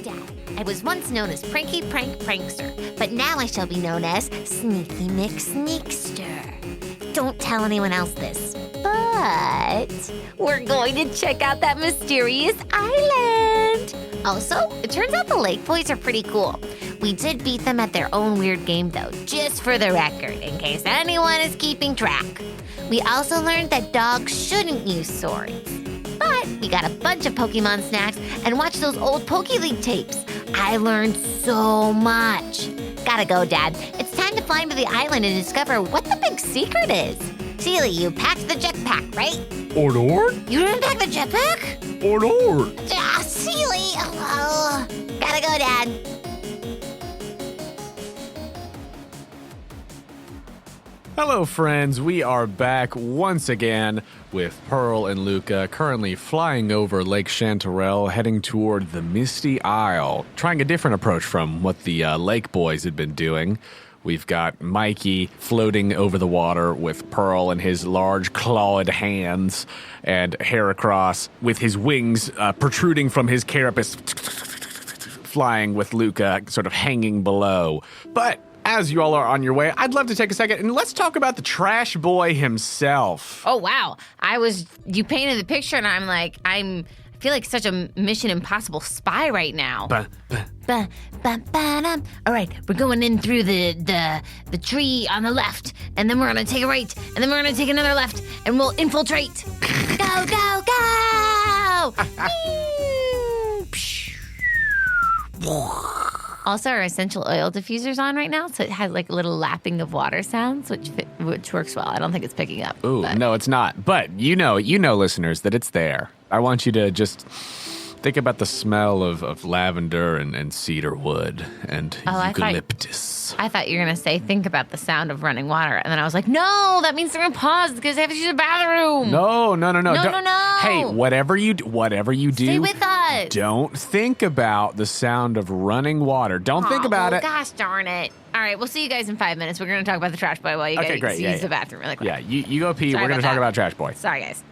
Dad. I was once known as Pranky Prank Prankster, but now I shall be known as Sneaky McSneakster. Don't tell anyone else this, but we're going to check out that mysterious island. Also, it turns out the Lake Bois are pretty cool. We did beat them at their own weird game, though, just for the record, in case anyone is keeping track. We also learned that dogs shouldn't use swords. But we got a bunch of Pokemon snacks and watched those old Poke League tapes. I learned so much. Gotta go, Dad. It's time to fly to the island and discover what the big secret is. Seely, you packed the jetpack, right? Or? You didn't pack the jetpack? Or? Ah, Seely! Oh, gotta go, Dad. Hello, friends. We are back once again with Pearl and Luca, currently flying over Lake Chanterelle, heading toward the Misty Isle, trying a different approach from what the Lake Boys had been doing. We've got Mikey floating over the water with Pearl in his large clawed hands and Heracross with his wings protruding from his carapace, flying with Luca sort of hanging below. But as you all are on your way, I'd love to take a second and let's talk about the trash boy himself. Oh, wow. You painted the picture and I feel like such a Mission Impossible spy right now. All right, we're going in through the tree on the left, and then we're gonna take a right, and then we're gonna take another left, and we'll infiltrate. Go, go, go! Also, our essential oil diffuser's on right now, so it has like a little lapping of water sounds, which works well. I don't think it's picking up. Ooh, no, it's not. But you know, listeners, that it's there. I want you to just think about the smell of lavender and cedar wood and eucalyptus. I thought you were going to say, think about the sound of running water. And then I was like, no, that means they're going to pause because they have to use the bathroom. No. No. Hey, whatever you do, stay with us. Don't think about the sound of running water. Don't think about it. Gosh darn it. All right, we'll see you guys in 5 minutes. We're going to talk about the trash boy while you guys use the bathroom really quick. Yeah, you go pee. Sorry We're going to talk about trash boy. Sorry, guys.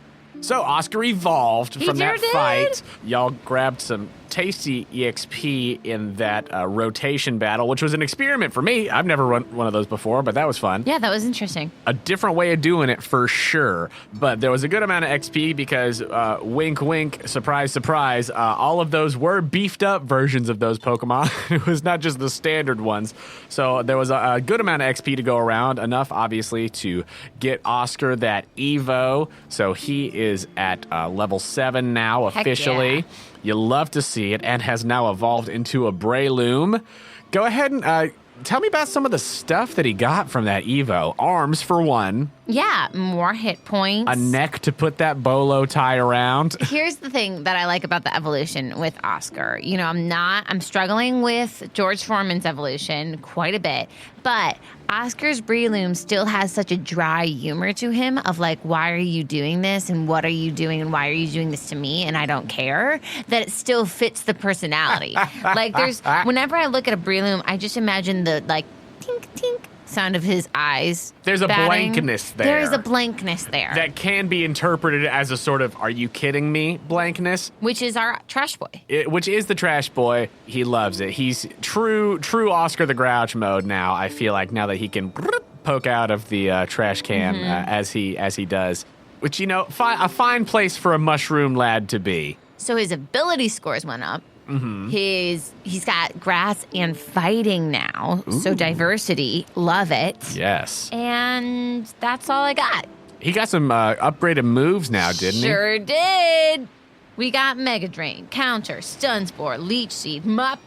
So Oscar evolved from that did. fight. Y'all grabbed some tasty EXP in that rotation battle, which was an experiment for me. I've never run one of those before, but that was fun. Yeah, that was interesting. A different way of doing it for sure. But there was a good amount of XP because, wink, wink, surprise, surprise, all of those were beefed up versions of those Pokemon. It was not just the standard ones. So there was a good amount of XP to go around, enough, obviously, to get Oscar that Evo. So he is at level 7 now, officially. Yeah. You love to see it, and has now evolved into a Breloom. Go ahead and tell me about some of the stuff that he got from that Evo. Arms, for one. Yeah, more hit points. A neck to put that bolo tie around. Here's the thing that I like about the evolution with Oscar. You know, I'm struggling with George Foreman's evolution quite a bit, but Oscar's Breloom still has such a dry humor to him of like, why are you doing this? And what are you doing? And why are you doing this to me? And I don't care, that it still fits the personality. Like whenever I look at a Breloom, I just imagine the like, tink, tink sound of his eyes. There's a blankness there. There is a blankness there. That can be interpreted as a sort of, are you kidding me, blankness? Which is our trash boy. Which is the trash boy. He loves it. He's true Oscar the Grouch mode now, I feel like, now that he can poke out of the trash can as he does. Which, you know, a fine place for a mushroom lad to be. So his ability scores went up. Mm-hmm. He's got grass and fighting now. Ooh. So diversity, love it. Yes. And that's all I got. He got some upgraded moves now, didn't he? Sure did. We got Mega Drain, Counter, Stun Spore, Leech Seed, Mop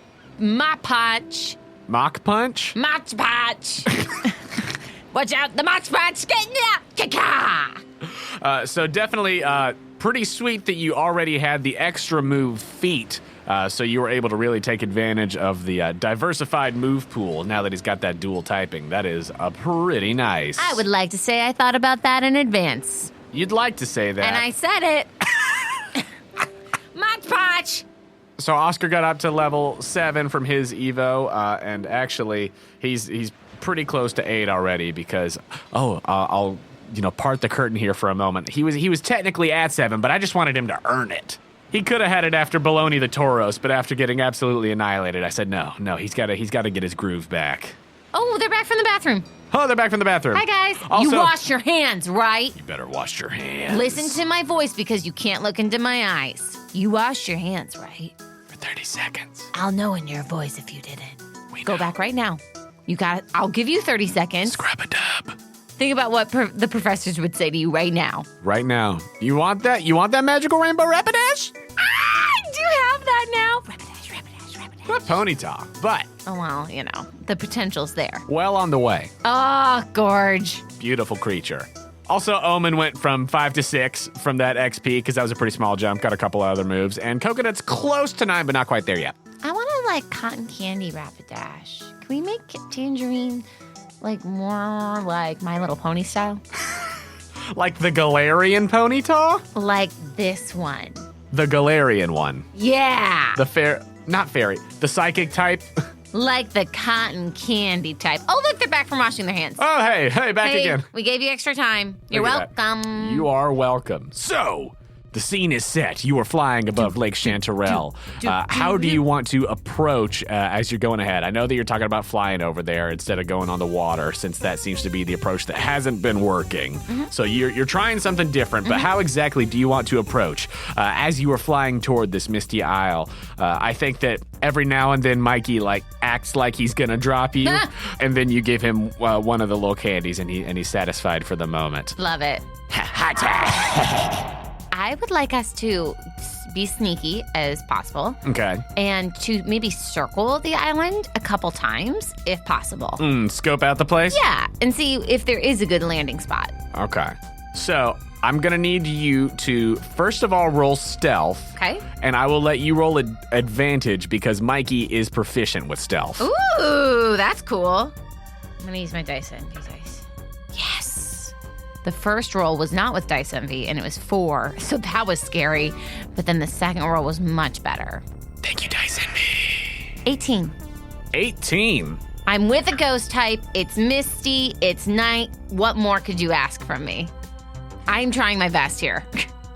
Punch. Mach Punch? Mach Punch. Watch out, the Mach Punch getting out. Kaka! So definitely pretty sweet that you already had the extra move feat. So you were able to really take advantage of the diversified move pool now that he's got that dual typing. That is pretty nice. I would like to say I thought about that in advance. You'd like to say that. And I said it. Mach Punch! So Oscar got up to level 7 from his Evo, and actually he's pretty close to 8 already because, I'll part the curtain here for a moment. He was technically at 7, but I just wanted him to earn it. He could have had it after Bologna the Toros, but after getting absolutely annihilated, I said no, he's got to get his groove back. Oh, they're back from the bathroom. Oh, they're back from the bathroom. Hi, guys. Also, you wash your hands, right? You better wash your hands. Listen to my voice because you can't look into my eyes. You wash your hands, right? For 30 seconds. I'll know in your voice if you didn't. We Go know. back right now. You got it. I'll give you 30 seconds. Scrub-a-dub. Think about what the professors would say to you right now. Right now. You want that? You want that magical rainbow Rapidash? I do have that now. Rapidash. What ponyta? But, Oh, well, the potential's there. well on the way. Oh, gorge. Beautiful creature. Also, Omen went from 5 to 6 from that XP because that was a pretty small jump. Got a couple other moves. And Coconut's close to 9, but not quite there yet. I want to cotton candy Rapidash. Can we make Tangerine more like My Little Pony style? Like the Galarian ponyta? Like this one. The Galarian one. Yeah. Not fairy. The psychic type. Like the cotton candy type. Oh, look, they're back from washing their hands. Oh, hey, back Hey, again. we gave you extra time. You're Look at that. welcome. You are welcome. So, the scene is set. You are flying above Lake Chanterelle. How do you want to approach as you're going ahead? I know that you're talking about flying over there instead of going on the water, since that seems to be the approach that hasn't been working. So you're trying something different, but how exactly do you want to approach? As you are flying toward this Misty Isle, I think that every now and then Mikey acts like he's gonna drop you, and then you give him one of the little candies, and he's satisfied for the moment. Love it. I would like us to be sneaky as possible Okay. and to maybe circle the island a couple times if possible. Scope out the place? Yeah, and see if there is a good landing spot. Okay. So I'm going to need you to, first of all, roll stealth. Okay. And I will let you roll advantage because Mikey is proficient with stealth. Ooh, that's cool. I'm going to use my dice envy dice. Yes. The first roll was not with dice envy, and it was 4, so that was scary. But then the second roll was much better. Thank you, Dyson. 18. 18. I'm with a ghost type. It's misty. It's night. What more could you ask from me? I'm trying my best here,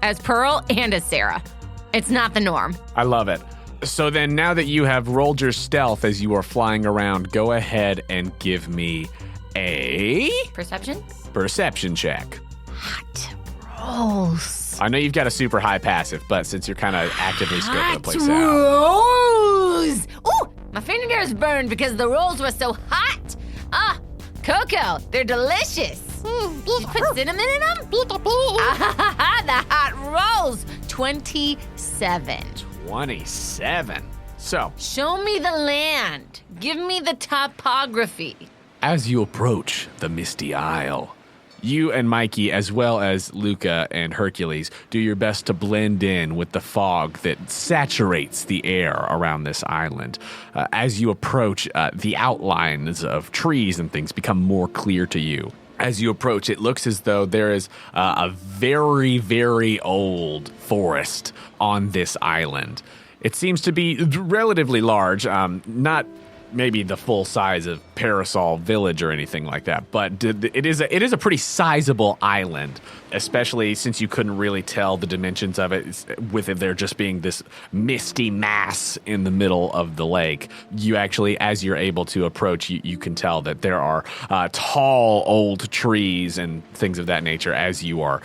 as Pearl and as Sarah. It's not the norm. I love it. So then now that you have rolled your stealth as you are flying around, go ahead and give me a Perception? perception check. Hot rolls. I know you've got a super high passive, but since you're kind of actively scoping the place out. Rolls. Ooh, my fingernails burned because the rolls were so hot. Ah, Coco, they're delicious. Did you put cinnamon in them? The hot rolls. 27. 27. So, Show me the land. Give me the topography. as you approach the Misty Isle, you and Mikey, as well as Luca and Hercules, do your best to blend in with the fog that saturates the air around this island. As you approach, the outlines of trees and things become more clear to you. As you approach, it looks as though there is a very, very old forest on this island. It seems to be relatively large, not maybe the full size of Parasol Village or anything like that, but it is a pretty sizable island, especially since you couldn't really tell the dimensions of it with it there just being this misty mass in the middle of the lake. You actually, as you're able to approach, you can tell that there are tall old trees and things of that nature as you are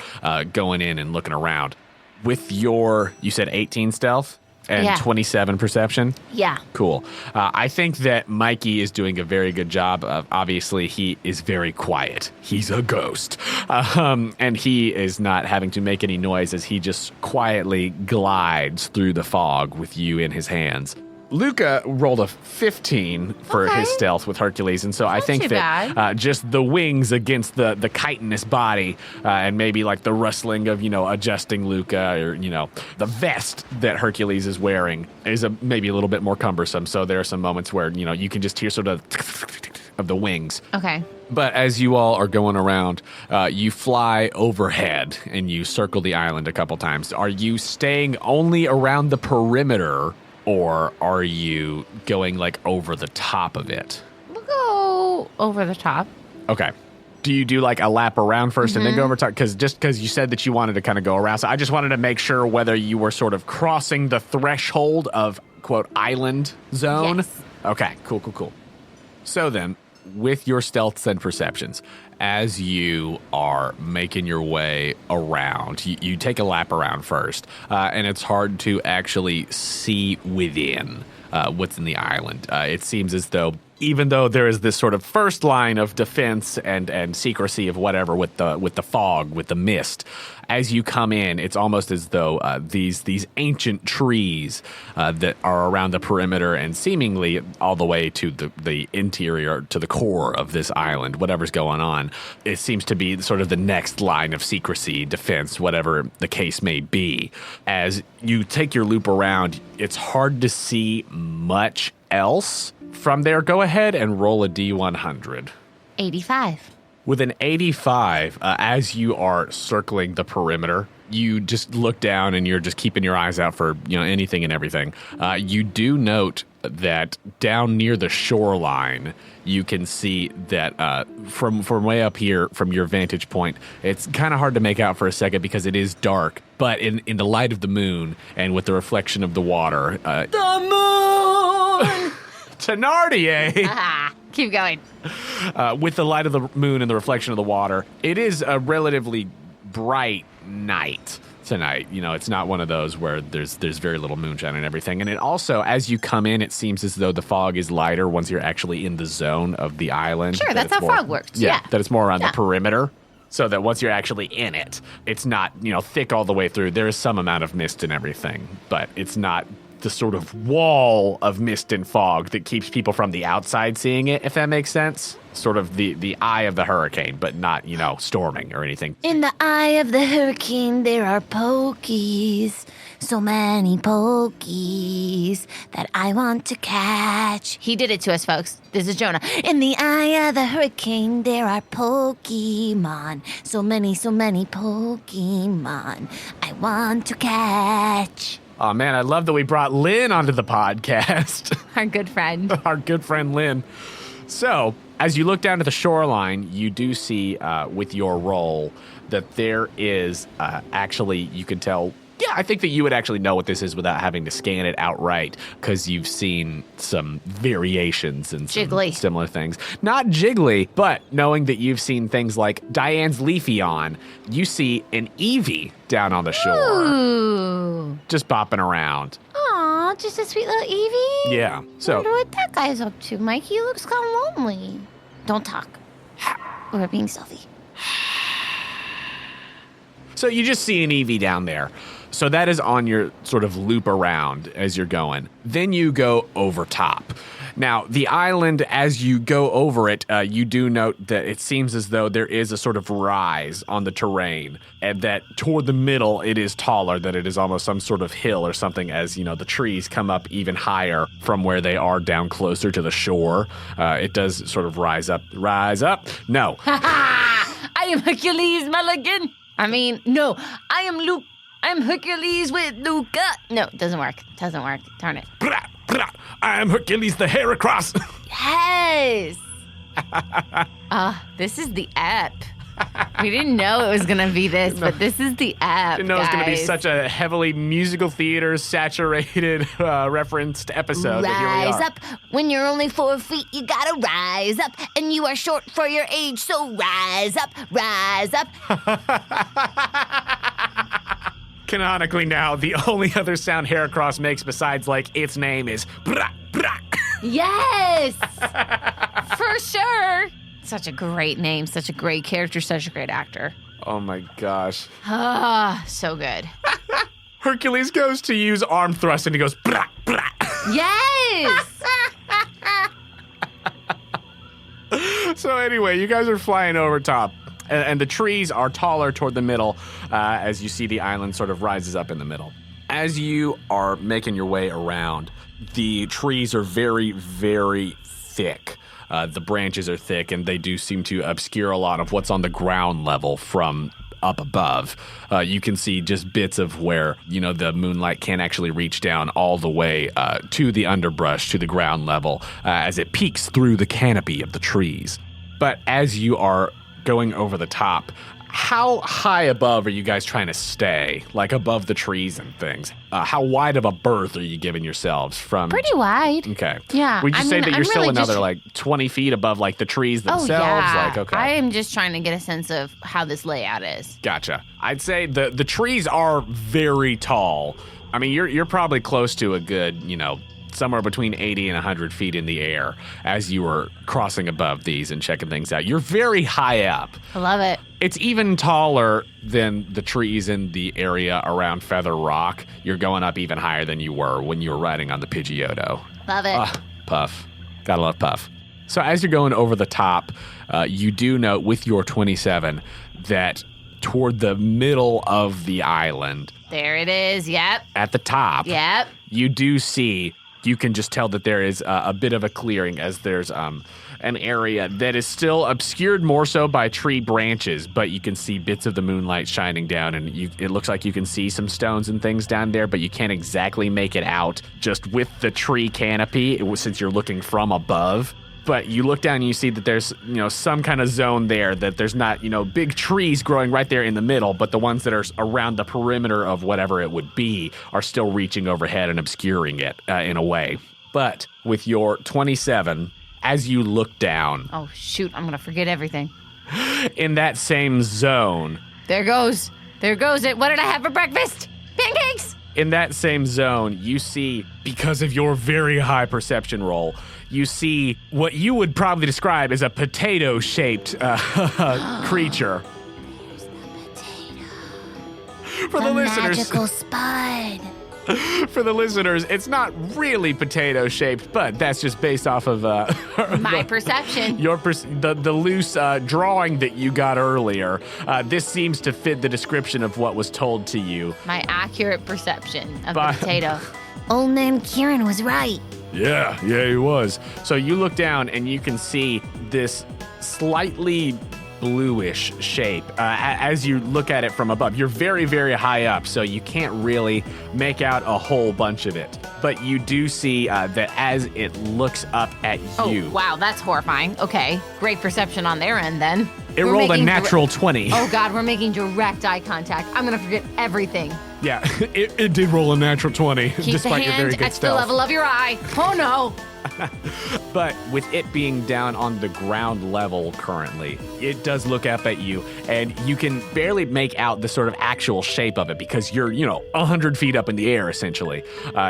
going in and looking around. With your, you said 18 stealth? And Yeah. 27 perception? Yeah. Cool. I think that Mikey is doing a very good job. Obviously, he is very quiet. He's a ghost. And he is not having to make any noise as he just quietly glides through the fog with you in his hands. Luca rolled a 15 for Okay. his stealth with Hercules, and so I Not think too that bad. just the wings against the chitinous body and maybe like the rustling of, adjusting Luca or, the vest that Hercules is wearing is maybe a little bit more cumbersome. So there are some moments where, you can just hear sort of the wings. Okay. But as you all are going around, you fly overhead and you circle the island a couple times. Are you staying only around the perimeter, or are you going over the top of it? We'll go over the top. Okay. Do you do like a lap around first and then go over top? Because you said that you wanted to kind of go around. So I just wanted to make sure whether you were sort of crossing the threshold of, quote, island zone. Yes. Okay, cool. So then, with your stealths and perceptions, as you are making your way around, you take a lap around first, and it's hard to actually see within what's in the island. It seems as though, even though there is this sort of first line of defense and secrecy of whatever with the fog, with the mist, as you come in, it's almost as though these ancient trees that are around the perimeter and seemingly all the way to the interior, to the core of this island, whatever's going on, it seems to be sort of the next line of secrecy, defense, whatever the case may be. As you take your loop around, it's hard to see much else from there. Go ahead and roll a D100. 85. With an 85, as you are circling the perimeter, you just look down and you're just keeping your eyes out for anything and everything. You do note that down near the shoreline, you can see that from way up here, from your vantage point, it's kind of hard to make out for a second because it is dark. But in the light of the moon and with the reflection of the water, The moon! Thenardier! Keep going. With the light of the moon and the reflection of the water, it is a relatively bright night tonight. It's not one of those where there's very little moonshine and everything. And it also, as you come in, it seems as though the fog is lighter once you're actually in the zone of the island. Sure, that's how fog works. Yeah. That it's more around the perimeter. So that once you're actually in it, it's not, thick all the way through. There is some amount of mist and everything, but it's not the sort of wall of mist and fog that keeps people from the outside seeing it, if that makes sense. Sort of the eye of the hurricane, but not, storming or anything. In the eye of the hurricane, there are pokies. So many pokies that I want to catch. He did it to us, folks. This is Jonah. In the eye of the hurricane, there are Pokemon. So many Pokemon I want to catch. Oh, man, I love that we brought Lynn onto the podcast. Our good friend. Our good friend Lynn. So, as you look down to the shoreline, you do see with your roll that there is actually, you can tell, I think that you would actually know what this is without having to scan it outright because you've seen some variations and some Jiggly. Similar things. Not jiggly, but knowing that you've seen things like Diane's Leafeon, you see an Eevee down on the shore. Ooh. Just bopping around. Aw, just a sweet little Eevee? Yeah. I So wonder what that guy's up to, Mikey. He looks kind of lonely. Don't talk. We're being stealthy. So you just see an Eevee down there. So that is on your sort of loop around as you're going. Then you go over top. Now, the island, as you go over it, you do note that it seems as though there is a sort of rise on the terrain, and that toward the middle it is taller, that it is almost some sort of hill or something as, the trees come up even higher from where they are down closer to the shore. It does sort of rise up. Rise up? No. I am Hercules Mulligan. No, I am Luke. I'm Hercules with Luca. No, it doesn't work. Darn it. I am Hercules the hair across. Yes. This is the app. We didn't know it was going to be this, but this is the app. Didn't know it was going to be guys. such a heavily musical theater saturated referenced episode. But here we Rise are. up. When you're only 4 feet, you gotta rise up. And you are short for your age, so rise up, rise up. Canonically now, the only other sound Heracross makes besides its name is brah, brah. Yes. For sure. Such a great name, such a great character, such a great actor. Oh my gosh. So good. Hercules goes to use arm thrust and he goes brah, brah. Yes. So anyway, you guys are flying over top. And the trees are taller toward the middle as you see the island sort of rises up in the middle. As you are making your way around, the trees are very, very thick. The branches are thick, and they do seem to obscure a lot of what's on the ground level from up above. You can see just bits of where, the moonlight can't actually reach down all the way to the underbrush, to the ground level, as it peeks through the canopy of the trees. But as you are going over the top, how high above are you guys trying to stay? Like above the trees and things? How wide of a berth are you giving yourselves from? Pretty wide. Okay. Yeah. Would you say that you're still really another just- like 20 feet above like the trees Oh, themselves? yeah. Like, okay. I am just trying to get a sense of how this layout is. Gotcha. I'd say the trees are very tall. I mean, you're probably close to a good, somewhere between 80 and 100 feet in the air as you were crossing above these and checking things out. You're very high up. I love it. It's even taller than the trees in the area around Feather Rock. You're going up even higher than you were when you were riding on the Pidgeotto. Love it. Puff. Gotta love Puff. So as you're going over the top, you do note with your 27 that toward the middle of the island, There it is. Yep. at the top, Yep. you do see, you can just tell that there is a bit of a clearing as there's an area that is still obscured more so by tree branches, but you can see bits of the moonlight shining down, and it looks like you can see some stones and things down there, but you can't exactly make it out just with the tree canopy since you're looking from above. But you look down and you see that there's, some kind of zone there, that there's not, big trees growing right there in the middle, but the ones that are around the perimeter of whatever it would be are still reaching overhead and obscuring it in a way. But with your 27, as you look down Oh, shoot. I'm going to forget everything. in that same zone, There goes. There goes it. What did I have for breakfast? Pancakes. in that same zone, you see, because of your very high perception roll, you see what you would probably describe as a potato-shaped creature. There's the potato. For the listeners, Magical spud. for the listeners, it's not really potato-shaped, but that's just based off of My perception. the loose drawing that you got earlier. This seems to fit the description of what was told to you. My accurate perception of But- the potato. Old man Kieran was right. Yeah, he was. So you look down and you can see this slightly bluish shape as you look at it from above. You're very, very high up, so you can't really make out a whole bunch of it. But you do see that as it looks up at you. Oh, wow. That's horrifying. Okay. Great perception on their end then. It We're rolled a making natural 20. Oh, God. We're making direct eye contact. I'm going to forget everything. Yeah, it did roll a natural 20, Keep despite the your very hand good at the stealth. level of your eye. Oh, no. But with it being down on the ground level currently, it does look up at you, and you can barely make out the sort of actual shape of it because you're, 100 feet up in the air, essentially.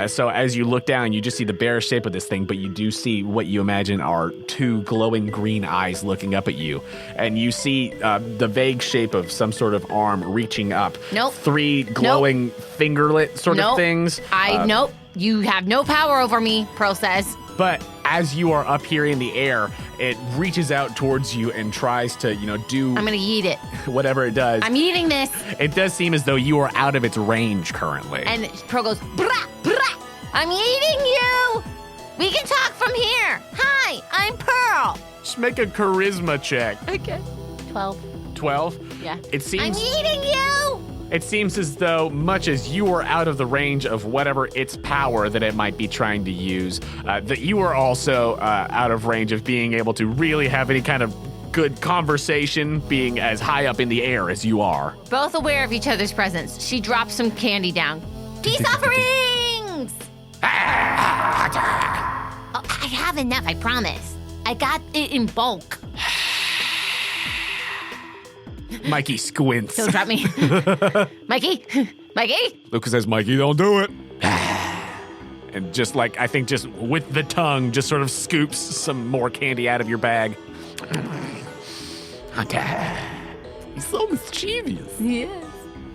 So as you look down, you just see the bare shape of this thing, but you do see what you imagine are two glowing green eyes looking up at you. And you see the vague shape of some sort of arm reaching up. Nope. Three glowing fingerlet sort of Nope. things. Nope. You have no power over me, Pearl says. But as you are up here in the air, it reaches out towards you and tries to, do I'm going to eat it. whatever it does. I'm eating this. It does seem as though you are out of its range currently. And Pearl goes, brah, brah. I'm eating you. We can talk from here. Hi, I'm Pearl. Just make a charisma check. Okay. 12. 12? Yeah. It seems I'm eating you. It seems as though, much as you are out of the range of whatever its power that it might be trying to use, that you are also out of range of being able to really have any kind of good conversation, being as high up in the air as you are. Both aware of each other's presence, she drops some candy down. Peace offerings! Oh, I have enough, I promise. I got it in bulk. Mikey squints. Don't drop me. Mikey? Mikey? Luca says, Mikey, don't do it. And just I think just with the tongue, just sort of scoops some more candy out of your bag. He's so mischievous. Yes.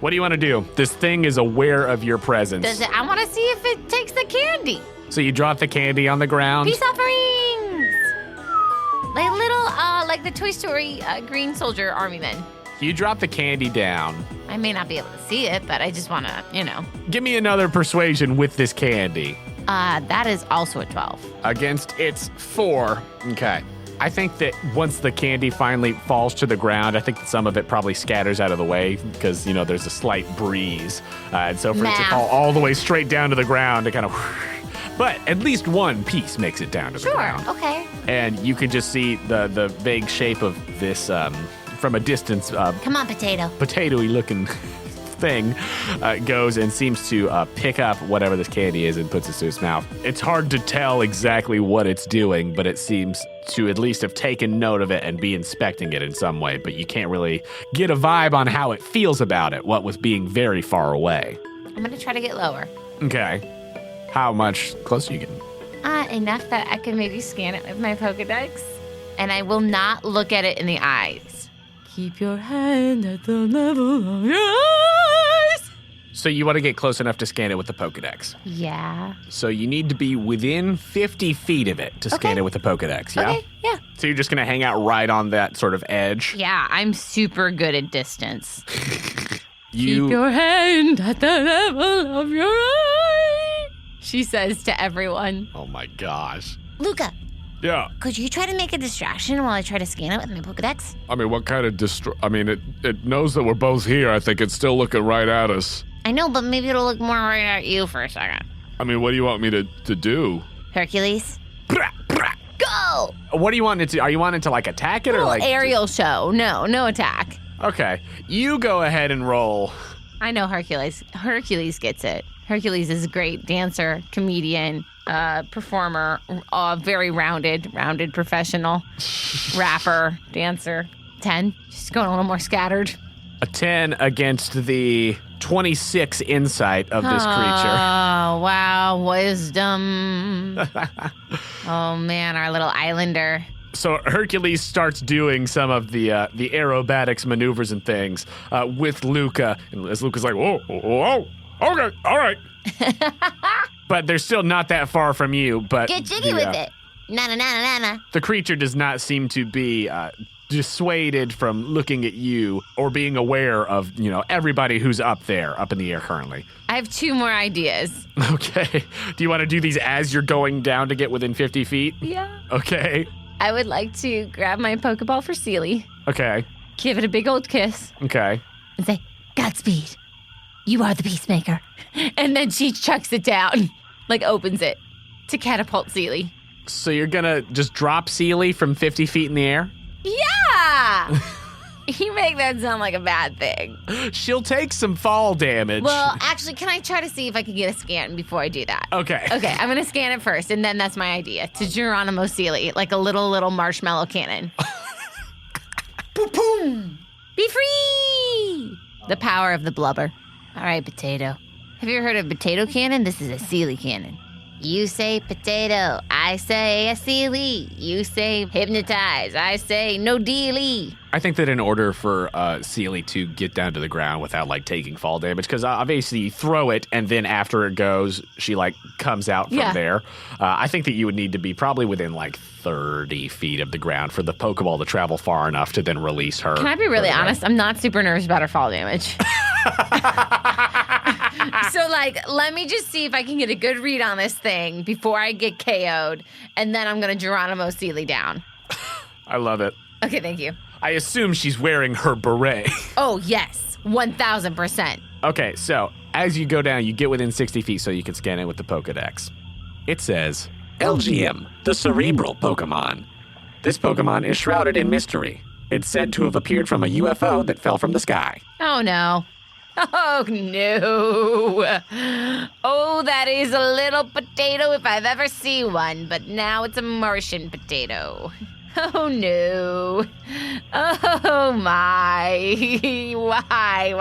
What do you want to do? This thing is aware of your presence. I want to see if it takes the candy. So you drop the candy on the ground. Peace offerings! Like little, like the Toy Story green soldier army men. You drop the candy down. I may not be able to see it, but I just want to, Give me another persuasion with this candy. That is also a 12. Against its 4. Okay. I think that once the candy finally falls to the ground, I think that some of it probably scatters out of the way because, there's a slight breeze. And so for it to Math. fall all the way straight down to the ground, it kind of... But at least one piece makes it down to the ground. Okay. And you can just see the vague shape of this from a distance, Come on, potato. potatoey looking thing goes and seems to pick up whatever this candy is and puts it to its mouth. It's hard to tell exactly what it's doing, but it seems to at least have taken note of it and be inspecting it in some way, but you can't really get a vibe on how it feels about it, what was being very far away. I'm going to try to get lower. Okay. How much closer are you getting? Enough that I can maybe scan it with my Pokedex. And I will not look at it in the eyes. Keep your hand at the level of your eyes. So you want to get close enough to scan it with the Pokedex. Yeah. So you need to be within 50 feet of it to scan Okay. it with the Pokedex, yeah? Okay, yeah. So you're just going to hang out right on that sort of edge? Yeah, I'm super good at distance. You Keep your hand at the level of your eye, she says to everyone. Oh my gosh. Luca, Yeah. could you try to make a distraction while I try to scan it with my Pokedex? I mean, what kind of it knows that we're both here. I think it's still looking right at us. I know, but maybe it'll look more right at you for a second. I mean, what do you want me to do? Hercules, Brah, brah. go! What do you want it to? Are you wanting to like attack it or Little like aerial show. No attack. Okay. You go ahead and roll. I know Hercules. Hercules gets it. Hercules is a great dancer, comedian, performer, very rounded professional, rapper, dancer. 10. She's going a little more scattered. A 10 against the 26 insight of this creature. Oh, wow. Wisdom. Oh, man, our little islander. So Hercules starts doing some of the aerobatics maneuvers and things with Luca. And as Luca's like, whoa, okay, all right. But they're still not that far from you. But Get jiggy with it. Na-na-na-na-na. The creature does not seem to be dissuaded from looking at you or being aware of, everybody who's up there, up in the air currently. I have 2 more ideas. Okay. Do you want to do these as you're going down to get within 50 feet? Yeah. Okay. I would like to grab my Pokeball for Seely, Okay. give it a big old kiss, Okay. and say, Godspeed. You are the peacemaker. And then she chucks it down, opens it to catapult Seely. So you're going to just drop Seely from 50 feet in the air? Yeah! You make that sound like a bad thing. She'll take some fall damage. Well, actually, can I try to see if I can get a scan before I do that? Okay. Okay, I'm going to scan it first, and then that's my idea. To Geronimo Seely, like a little marshmallow cannon. Boom! Be free! The power of the blubber. All right, potato. Have you ever heard of potato cannon? This is a Seely cannon. You say potato, I say a Seely. You say hypnotize, I say no dealy. I think that in order for Seely to get down to the ground without taking fall damage, because obviously you throw it and then after it goes, she comes out from there. I think that you would need to be probably within 30 feet of the ground for the Pokeball to travel far enough to then release her. Can I be really honest? I'm not super nervous about her fall damage. So, let me just see if I can get a good read on this thing before I get KO'd, and then I'm going to Geronimo Seely down. I love it. Okay, thank you. I assume she's wearing her beret. Oh, yes. 1,000%. Okay, so as you go down, you get within 60 feet so you can scan it with the Pokedex. It says, LGM, the cerebral Pokemon. This Pokemon is shrouded in mystery. It's said to have appeared from a UFO that fell from the sky. Oh, no. Oh, no. Oh, that is a little potato if I've ever seen one, but now it's a Martian potato. Oh, no. Oh, my. Why?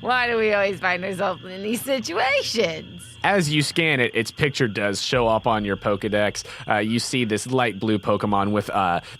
Why do we always find ourselves in these situations? As you scan it, its picture does show up on your Pokedex. You see this light blue Pokemon with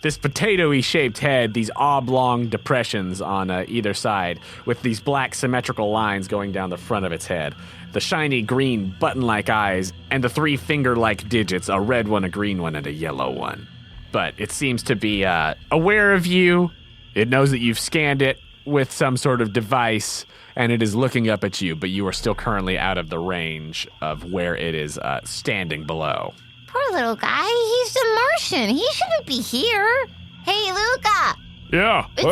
this potato-y shaped head, these oblong depressions on either side, with these black symmetrical lines going down the front of its head. The shiny green button-like eyes, and the 3 finger-like digits, a red one, a green one, and a yellow one. But it seems to be aware of you. It knows that you've scanned it with some sort of device, and it is looking up at you, but you are still currently out of the range of where it is standing below. Poor little guy, he's a Martian. He shouldn't be here. Hey, Luca. Yeah. It's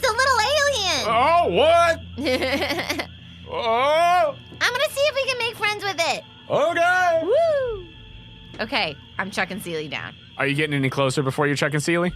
a little alien. Oh, what? Oh, I'm gonna see if we can make friends with it. okay. Woo! Okay, I'm chucking Seely down. Are you getting any closer before you're chucking Seely?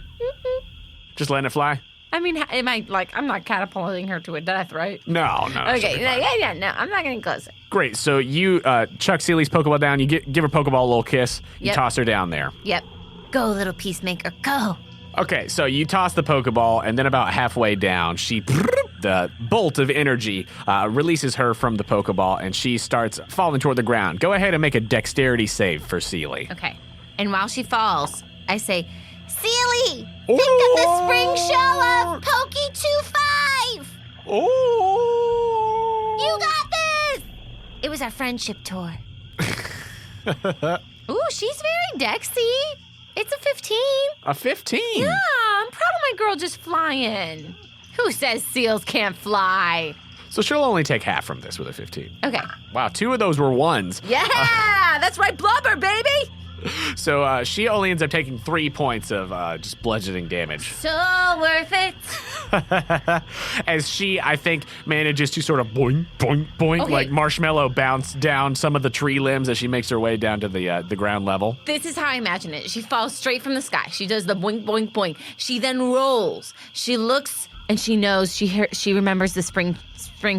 Just letting it fly? I mean, am I I'm not catapulting her to a death, right? No. Okay, no, I'm not getting closer. Great. So you chuck Seely's Pokeball down. You give her Pokeball a little kiss. You Yep. toss her down there. Yep. Go, little peacemaker, go. Okay, so you toss the Pokeball, and then about halfway down, the bolt of energy releases her from the Pokeball, and she starts falling toward the ground. Go ahead and make a dexterity save for Seely. Okay. And while she falls, I say, Seely, think of the spring show of Poke25. Oh! You got this. It was our friendship tour. Ooh, she's very dexy. It's a 15. A 15? Yeah, I'm proud of my girl just flying. Who says seals can't fly? So she'll only take half from this with a 15. Okay. Wow, 2 of those were 1s. Yeah, that's right, blubber, baby. So she only ends up taking 3 points of just bludgeoning damage. So worth it. As she, I think, manages to sort of boing, boing, boing, Okay. like marshmallow bounce down some of the tree limbs as she makes her way down to the ground level. This is how I imagine it. She falls straight from the sky. She does the boink, boink, boink. She then rolls. She looks and she knows, she remembers the spring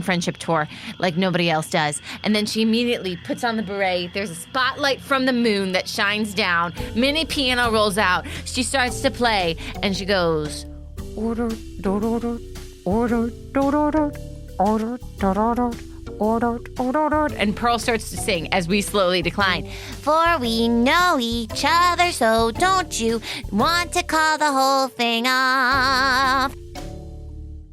friendship tour like nobody else does. And then she immediately puts on the beret. There's a spotlight from the moon that shines down. Mini piano rolls out. She starts to play and she goes, order, order, order, order, order, order. And Pearl starts to sing as we slowly decline. For we know each other, so don't you want to call the whole thing off?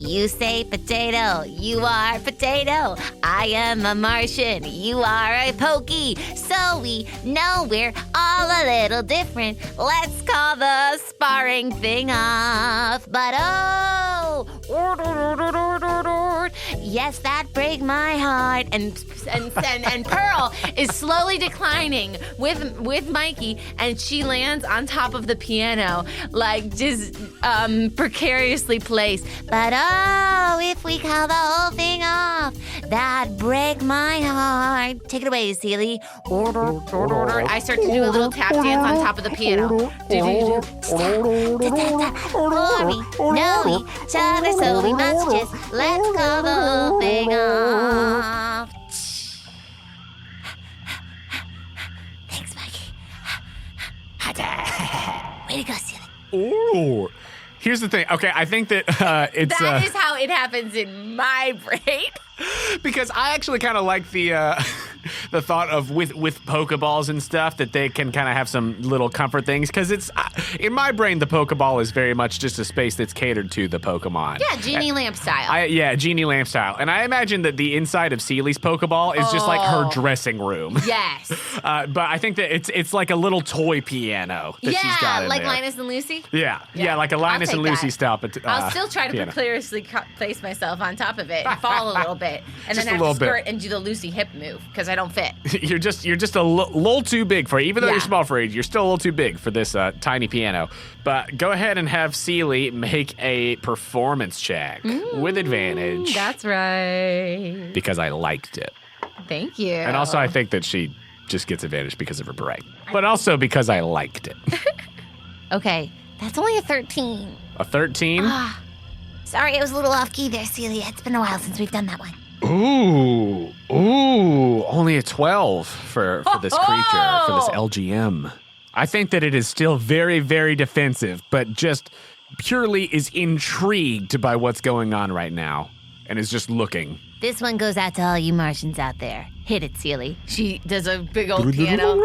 You say potato, you are potato. I am a Martian, you are a pokey. So we know we're all a little different. Let's call the sparring thing off. But oh, yes, that break my heart. And Pearl is slowly declining with Mikey, and she lands on top of the piano, like just precariously placed. But oh, if we call the whole thing off, that break my heart. Take it away, Seely. I start to do a little tap dance on top of the piano. For we know each other, so we must just let's call the whole thing off. Thanks, Mikey. Way to go, Seely. Ooh. Here's the thing. Okay, I think that it's... That is how it happens in my brain. Because I actually kind of like the thought of with Pokeballs and stuff that they can kind of have some little comfort things. Because it's in my brain, the Pokeball is very much just a space that's catered to the Pokemon. Yeah, Genie Lamp style. Genie Lamp style. And I imagine that the inside of Seely's Pokeball is just like her dressing room. Yes. But I think that it's like a little toy piano that she's got in like there. Linus and Lucy. Yeah, like a Linus and take Lucy that. style. But I'll still try to piano. precariously place myself on top of it and fall a little bit, and Just then a have little to bit. skirt and do the Lucy hip move because I don't fit. You're just a little too big for it. Even though Yeah. you're small for age, you're still a little too big for this tiny piano. But go ahead and have Seely make a performance check with advantage. That's right. Because I liked it. Thank you. And also I think that she just gets advantage because of her beret. But also because I liked it. Okay, that's only a 13. A 13? Sorry, it was a little off key there, Celia. It's been a while since we've done that one. Ooh, only a 12 for this creature, for this LGM. I think that it is still very, very defensive, but just purely is intrigued by what's going on right now and is just looking. This one goes out to all you Martians out there. Hit it, Celia. She does a big old piano.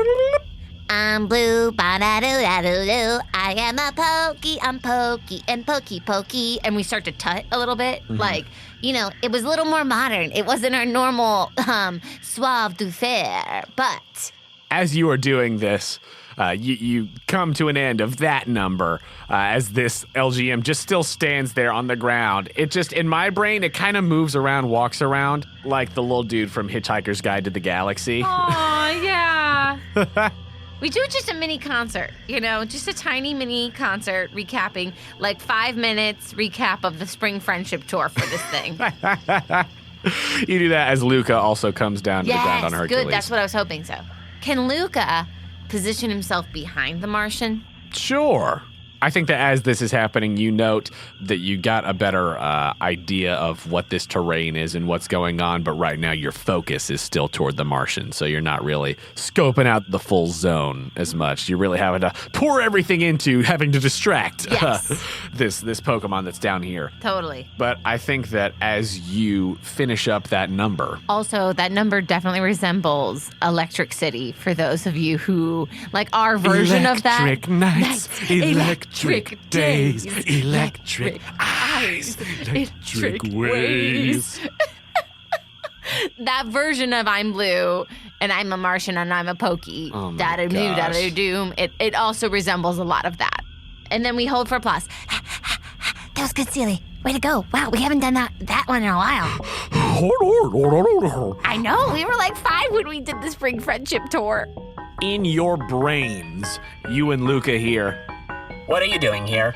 I'm blue, ba-da-doo-da-doo-doo. I am a pokey, I'm pokey, and pokey. And we start to tut a little bit. Like, it was a little more modern. It wasn't our normal suave du faire, but... As you are doing this, you come to an end of that number as this LGM just still stands there on the ground. It just, in my brain, it kind of moves around, walks around like the little dude from Hitchhiker's Guide to the Galaxy. Oh, yeah. We do just a mini concert, just a tiny mini concert recapping, like 5 minutes recap of the spring friendship tour for this thing. You do that as Luca also comes down to the ground on Hercules. Good. That's what I was hoping so. Can Luca position himself behind the Martian? Sure. I think that as this is happening, you note that you got a better idea of what this terrain is and what's going on, but right now your focus is still toward the Martian, so you're not really scoping out the full zone as much. You're really having to pour everything into having to distract this Pokemon that's down here. Totally. But I think that as you finish up that number... Also, that number definitely resembles GlitchxCity for those of you who like our version of that. Electric nights, electric days, electric eyes, electric ways. That version of I'm blue and I'm a Martian and I'm a Pokey. Oh my Da-da-doo, gosh. da-da-doom. It also resembles a lot of that. And then we hold for applause. That was good, Sealy. Way to go. Wow, we haven't done that one in a while. I know. We were like 5 when we did the spring friendship tour. In your brains, you and Luca here. What are you doing here?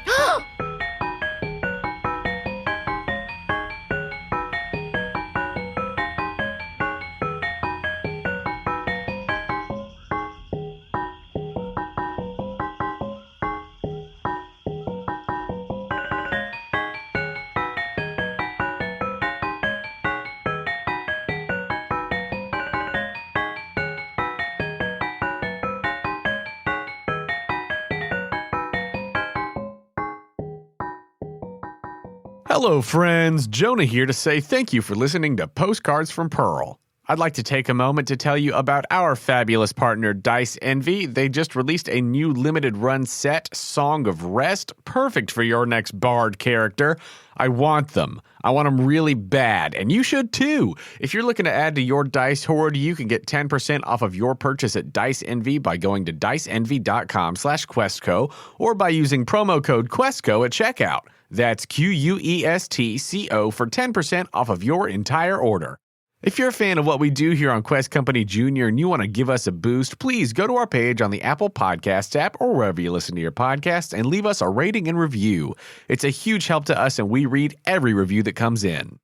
Hello, friends. Jonah here to say thank you for listening to Postcards from Pearl. I'd like to take a moment to tell you about our fabulous partner, Dice Envy. They just released a new limited run set, Song of Rest, perfect for your next bard character. I want them. I want them really bad, and you should too. If you're looking to add to your dice hoard, you can get 10% off of your purchase at Dice Envy by going to diceenvy.com/Questco or by using promo code Questco at checkout. That's QUESTCO for 10% off of your entire order. If you're a fan of what we do here on Quest Company Jr. and you want to give us a boost, please go to our page on the Apple Podcasts app or wherever you listen to your podcasts and leave us a rating and review. It's a huge help to us and we read every review that comes in.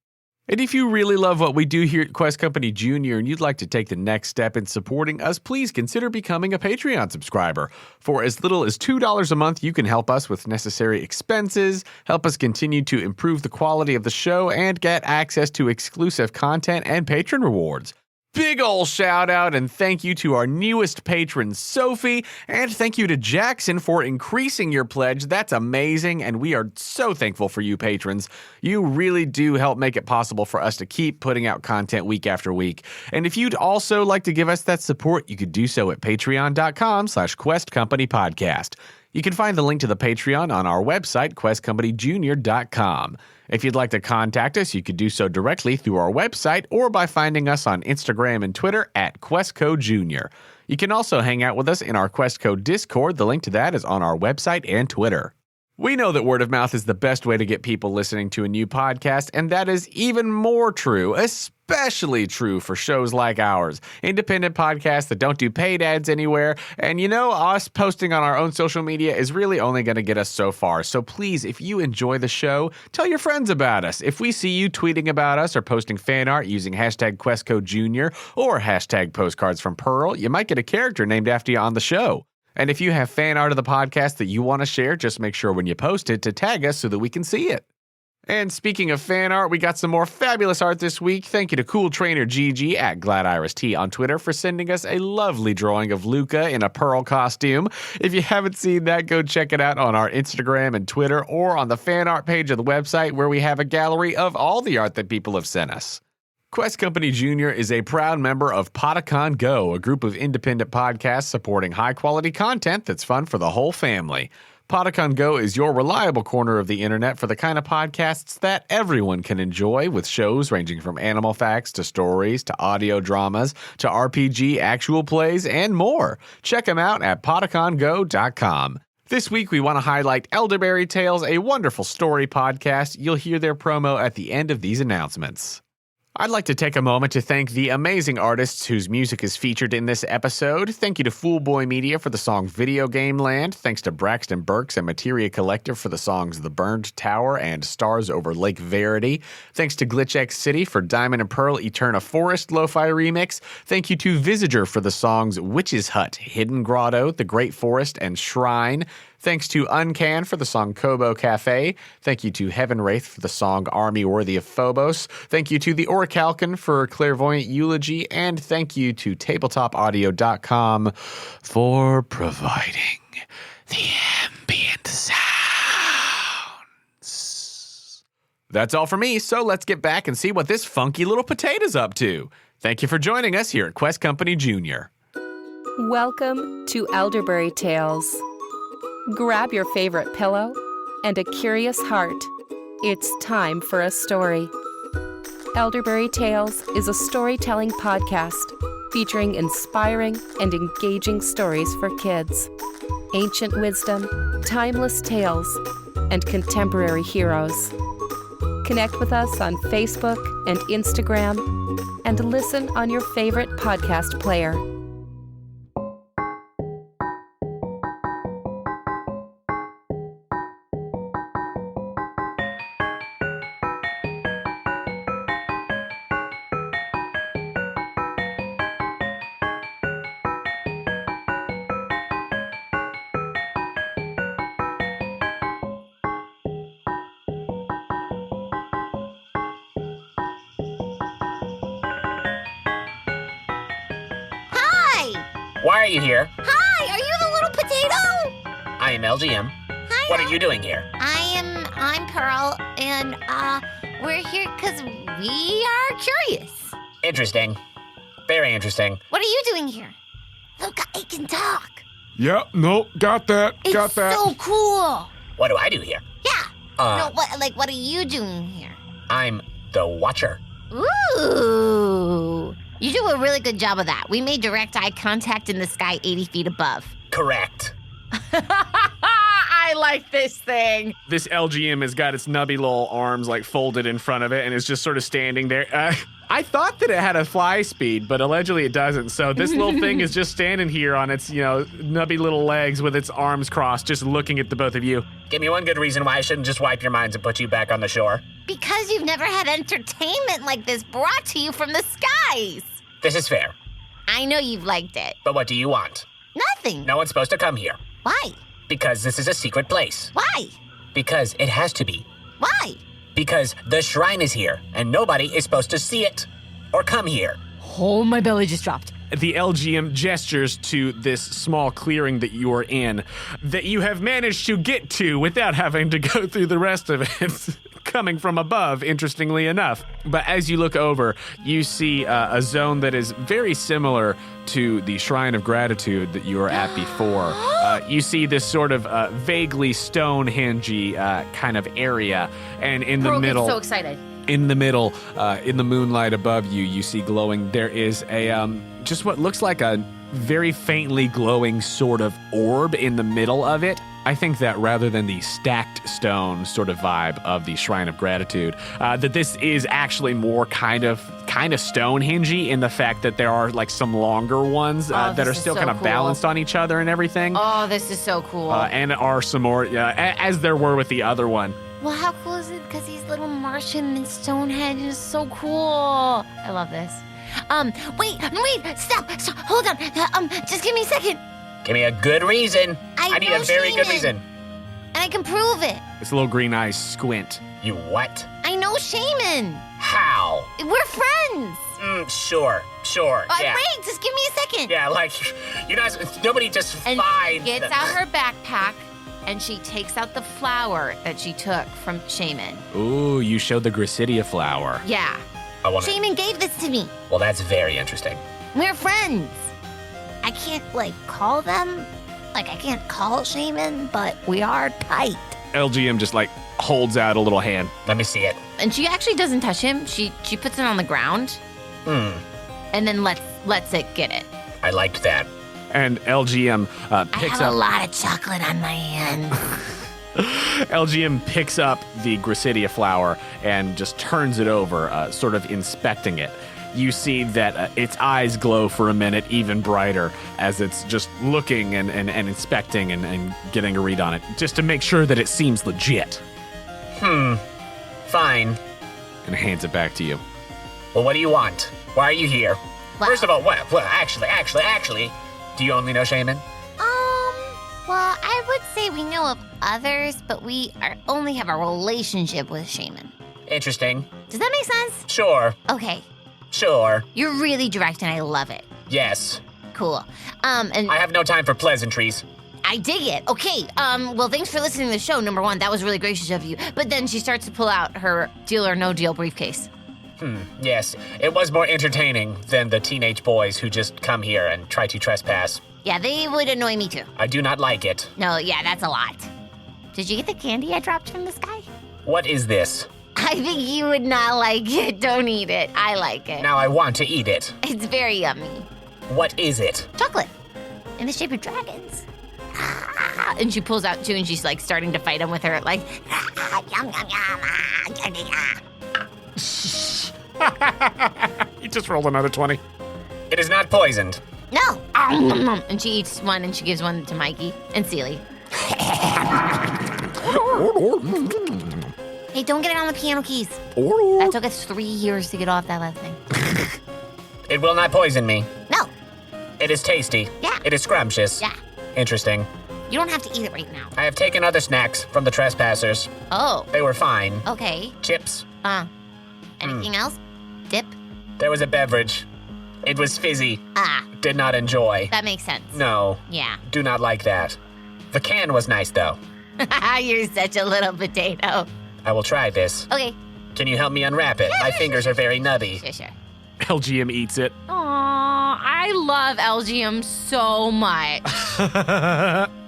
And if you really love what we do here at Quest Company Jr. and you'd like to take the next step in supporting us, please consider becoming a Patreon subscriber. For as little as $2 a month, you can help us with necessary expenses, help us continue to improve the quality of the show, and get access to exclusive content and patron rewards. Big ol' shout out and thank you to our newest patron, Sophie, and thank you to Jackson for increasing your pledge. That's amazing, and we are so thankful for you patrons. You really do help make it possible for us to keep putting out content week after week. And if you'd also like to give us that support, you could do so at patreon.com/questcompanypodcast. You can find the link to the Patreon on our website, questcompanyjr.com. If you'd like to contact us, you could do so directly through our website or by finding us on Instagram and Twitter at QuestcoJr. You can also hang out with us in our Questco Discord. The link to that is on our website and Twitter. We know that word of mouth is the best way to get people listening to a new podcast, and that is even more true, especially true for shows like ours, independent podcasts that don't do paid ads anywhere. And you know, us posting on our own social media is really only going to get us so far. So please, if you enjoy the show, tell your friends about us. If we see you tweeting about us or posting fan art using hashtag QuestcoJr or hashtag Postcards from Pearl, you might get a character named after you on the show. And if you have fan art of the podcast that you want to share, just make sure when you post it to tag us so that we can see it. And speaking of fan art, we got some more fabulous art this week. Thank you to Cool Trainer GG at GladIrisT on Twitter for sending us a lovely drawing of Luca in a Pearl costume. If you haven't seen that, go check it out on our Instagram and Twitter or on the fan art page of the website where we have a gallery of all the art that people have sent us. Quest Company Jr. is a proud member of Podicon Go, a group of independent podcasts supporting high-quality content that's fun for the whole family. Podicon Go is your reliable corner of the internet for the kind of podcasts that everyone can enjoy, with shows ranging from animal facts to stories to audio dramas to RPG actual plays and more. Check them out at podicongo.com. This week, we want to highlight Elderberry Tales, a wonderful story podcast. You'll hear their promo at the end of these announcements. I'd like to take a moment to thank the amazing artists whose music is featured in this episode. Thank you to FoolBoyMedia for the song Video Game Land. Thanks to Braxton, Burks, and Materia Collective for the songs The Burned Tower and Stars Over Lake Verity. Thanks to GlitchxCity for Diamond and Pearl Eterna Forest Lo-Fi Remix. Thank you to Visager for the songs Witch's Hut, Hidden Grotto, The Great Forest, and Shrine. Thanks to Uncan for the song Kobo Café. Thank you to HeavenWraith for the song Army Worthy of Phobos. Thank you to the Orichalcon for Clairvoyant Eulogy. And thank you to TabletopAudio.com for providing the ambient sounds. That's all for me, so let's get back and see what this funky little potato's up to. Thank you for joining us here at Quest Company Jr. Welcome to Elderberry Tales. Grab your favorite pillow and a curious heart. It's time for a story. Elderberry Tales is a storytelling podcast featuring inspiring and engaging stories for kids, ancient wisdom, timeless tales, and contemporary heroes. Connect with us on Facebook and Instagram and listen on your favorite podcast player. Why are you here? Hi, are you the little potato? I am LGM. Hi. What are you doing here? I'm Pearl, and we're here because we are curious. Interesting. Very interesting. What are you doing here? Look, I can talk. Yep, nope, got that, It's got that. so cool. What do I do here? Yeah. Uh, What are you doing here? I'm the Watcher. Ooh. You do a really good job of that. We made direct eye contact in the sky 80 feet above. Correct. I like this thing. This LGM has got its nubby little arms like folded in front of it and is just sort of standing there. I thought that it had a fly speed, but allegedly it doesn't. So this little thing is just standing here on its, nubby little legs with its arms crossed, just looking at the both of you. Give me one good reason why I shouldn't just wipe your minds and put you back on the shore. Because you've never had entertainment like this brought to you from the skies. This is fair. I know you've liked it. But what do you want? Nothing. No one's supposed to come here. Why? Because this is a secret place. Why? Because it has to be. Why? Because the shrine is here, and nobody is supposed to see it. Or come here. Oh, my belly just dropped. The LGM gestures to this small clearing that you are in, that you have managed to get to without having to go through the rest of it, coming from above, interestingly enough. But as you look over, you see a zone that is very similar to the Shrine of Gratitude that you were at before. You see this sort of vaguely Stonehenge-y kind of area, and in the middle... so excited. In the middle, in the moonlight above you, you see glowing. There is a, just what looks like a very faintly glowing sort of orb in the middle of it. I think that rather than the stacked stone sort of vibe of the Shrine of Gratitude, that this is actually more kind of Stonehenge-y in the fact that there are like some longer ones that are still kind of balanced on each other and everything. Oh, this is so cool. And are some more, as there were with the other one. Well, how cool is it? Because he's little Martian and Stonehenge is so cool. I love this. Wait, stop, hold on. Just give me a second. Give me a good reason. I need a very good reason. And I can prove it. Its little green eyes squint. You what? I know Shaman. How? We're friends. Sure. Yeah. Wait, just give me a second. Yeah, like, nobody just and finds... she gets out her backpack, and she takes out the flower that she took from Shaman. Ooh, you showed the Grotto flower. Yeah. I want Shaman gave this to me. Well, that's very interesting. We're friends. I can't, call them. I can't call Shaman, but we are tight. LGM just, holds out a little hand. Let me see it. And she actually doesn't touch him. She puts it on the ground. And then lets it get it. I liked that. And LGM picks I have up... a lot of chocolate on my hand. LGM picks up the Grotto flower and just turns it over, sort of inspecting it. You see that its eyes glow for a minute even brighter as it's just looking and inspecting and getting a read on it, just to make sure that it seems legit. Fine. And hands it back to you. Well, what do you want? Why are you here? Well- First of all, well, actually, do you only know Shaman? Well, I would say we know of others, but we only have a relationship with Shaman. Interesting. Does that make sense? Sure. Okay. Sure. You're really direct and I love it. Yes. Cool. And I have no time for pleasantries. I dig it. Okay. Well, thanks for listening to the show, number one. That was really gracious of you. But then she starts to pull out her Deal or No Deal briefcase. Yes, it was more entertaining than the teenage boys who just come here and try to trespass. Yeah, they would annoy me too. I do not like it. No, yeah, that's a lot. Did you get the candy I dropped from the sky? What is this? I think you would not like it. Don't eat it. I like it. Now I want to eat it. It's very yummy. What is it? Chocolate. In the shape of dragons. And she pulls out two and she's like starting to fight him with her like, yum, yum, yum. You just rolled another 20. It is not poisoned. No. And she eats one and she gives one to Mikey and Seely. Hey, don't get it on the piano keys. That took us 3 years to get off that last thing. It will not poison me. No. It is tasty. Yeah. It is scrumptious. Yeah. Interesting. You don't have to eat it right now. I have taken other snacks from the trespassers. Oh. They were fine. Okay. Chips. Anything else? Dip? There was a beverage. It was fizzy. Did not enjoy. That makes sense. No. Yeah. Do not like that. The can was nice, though. You're such a little potato. I will try this. Okay. Can you help me unwrap it? My fingers are very nubby. Sure. LGM eats it. Aw, I love LGM so much.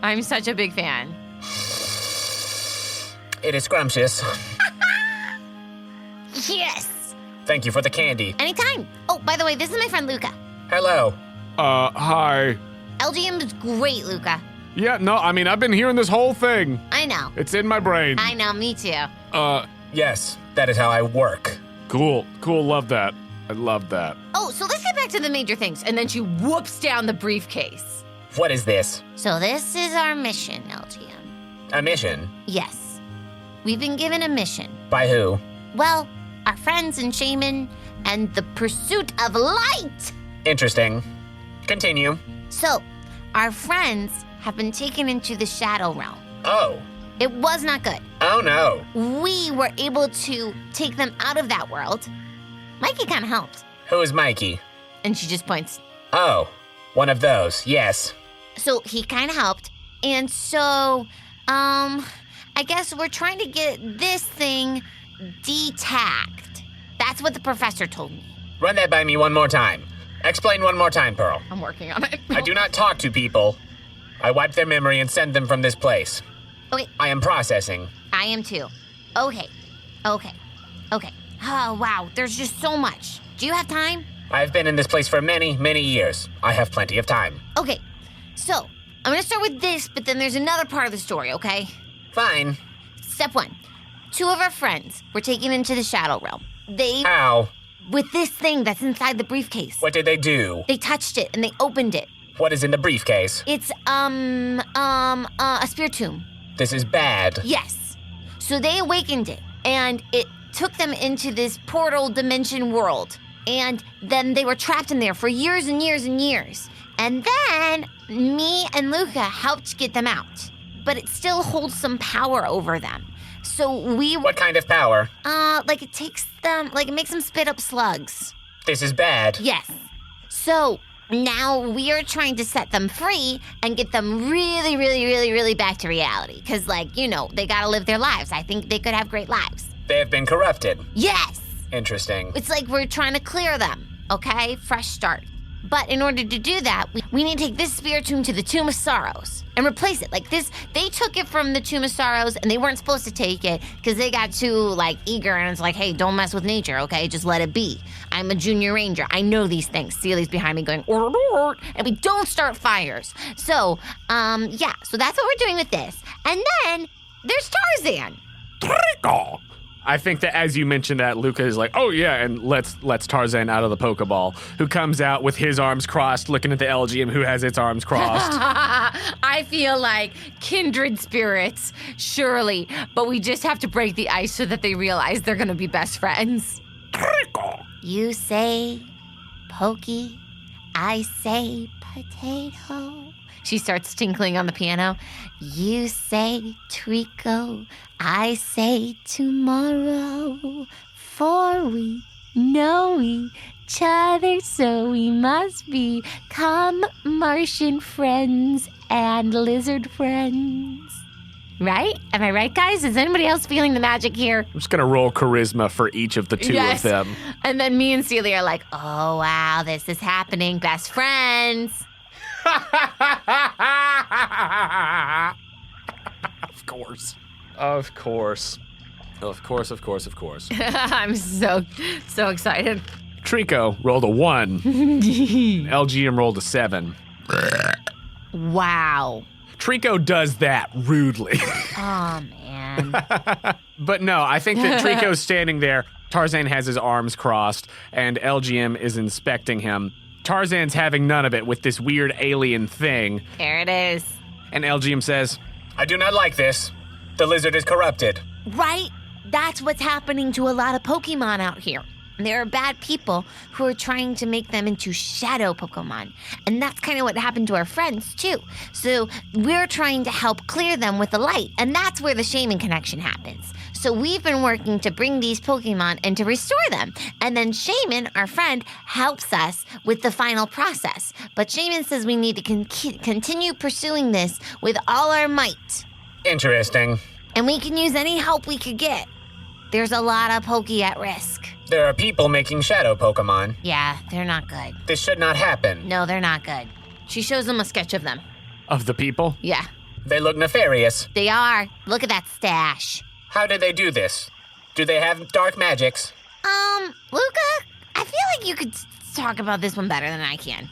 I'm such a big fan. It is scrumptious. Yes. Thank you for the candy. Anytime. Oh, by the way, this is my friend Luca. Hello. Hi. LGM is great, Luca. Yeah, no, I mean, I've been hearing this whole thing. I know. It's in my brain. I know, me too. Yes, that is how I work. Cool, love that. I love that. Oh, so let's get back to the major things. And then she whoops down the briefcase. What is this? So this is our mission, LGM. A mission? Yes. We've been given a mission. By who? Well, our friends in Shaman and the pursuit of light. Interesting. Continue. So, our friends have been taken into the shadow realm. Oh. It was not good. Oh no. We were able to take them out of that world. Mikey kind of helped. Who is Mikey? And she just points. Oh, one of those, yes. So he kind of helped. And so, I guess we're trying to get this thing detagged. That's what the professor told me. Run that by me one more time. Explain one more time, Pearl. I'm working on it. I do not talk to people. I wipe their memory and send them from this place. Okay, I am processing. I am too. Okay. Oh, wow, there's just so much. Do you have time? I've been in this place for many, many years. I have plenty of time. Okay, so I'm gonna start with this, but then there's another part of the story, okay? Fine. Step one. 2 of our friends were taken into the shadow realm. They, How? with this thing that's inside the briefcase. What did they do? They touched it and they opened it. What is in the briefcase? It's, a spear tomb. This is bad. Yes. So they awakened it, and it took them into this portal dimension world. And then they were trapped in there for years and years and years. And then me and Luca helped get them out. But it still holds some power over them. So we, What kind of power? like it takes them, like it makes them spit up slugs. This is bad. Yes. So now we are trying to set them free and get them really, really, really, really back to reality. Because, like, you know, they gotta live their lives. I think they could have great lives. They have been corrupted. Yes! Interesting. It's like we're trying to clear them, okay? Fresh start. But in order to do that, we need to take this spear tomb to the Tomb of Sorrows and replace it. Like this, they took it from the Tomb of Sorrows and they weren't supposed to take it because they got too, like, eager and it's like, hey, don't mess with nature, okay? Just let it be. I'm a junior ranger. I know these things. Celia's behind me going, and we don't start fires. So, yeah, so that's what we're doing with this. And then there's Tarzan. I think that as you mentioned that, Luca is like, oh yeah, and lets Tarzan out of the Pokeball, who comes out with his arms crossed, looking at the LGM who has its arms crossed. I feel like kindred spirits, surely, but we just have to break the ice so that they realize they're gonna be best friends. You say pokey, I say potato. She starts tinkling on the piano. You say Trico, I say tomorrow. For we know each other, so we must become Martian friends and lizard friends. Right? Am I right, guys? Is anybody else feeling the magic here? I'm just going to roll charisma for each of the two of them. And then me and Celia are like, oh, wow, this is happening. Best friends. Of course. Of course. Of course, of course, of course. I'm so excited. Trico rolled a 1. LGM rolled a 7. Wow. Trico does that rudely. Oh, man. But no, I think that Trico's standing there. Tarzan has his arms crossed, and LGM is inspecting him. Tarzan's having none of it with this weird alien thing. There it is. And LGM says, I do not like this. The lizard is corrupted. Right? That's what's happening to a lot of Pokemon out here. There are bad people who are trying to make them into shadow Pokemon. And that's kind of what happened to our friends, too. So we're trying to help clear them with the light. And that's where the shaman connection happens. So we've been working to bring these Pokemon and to restore them. And then Shaman, our friend, helps us with the final process. But Shaman says we need to continue pursuing this with all our might. Interesting. And we can use any help we could get. There's a lot of Poke at risk. There are people making shadow Pokemon. Yeah, they're not good. This should not happen. No, they're not good. She shows them a sketch of them. of the people? Yeah. They look nefarious. They are. Look at that stash. How did they do this? Do they have dark magics? Luca, I feel like you could talk about this one better than I can.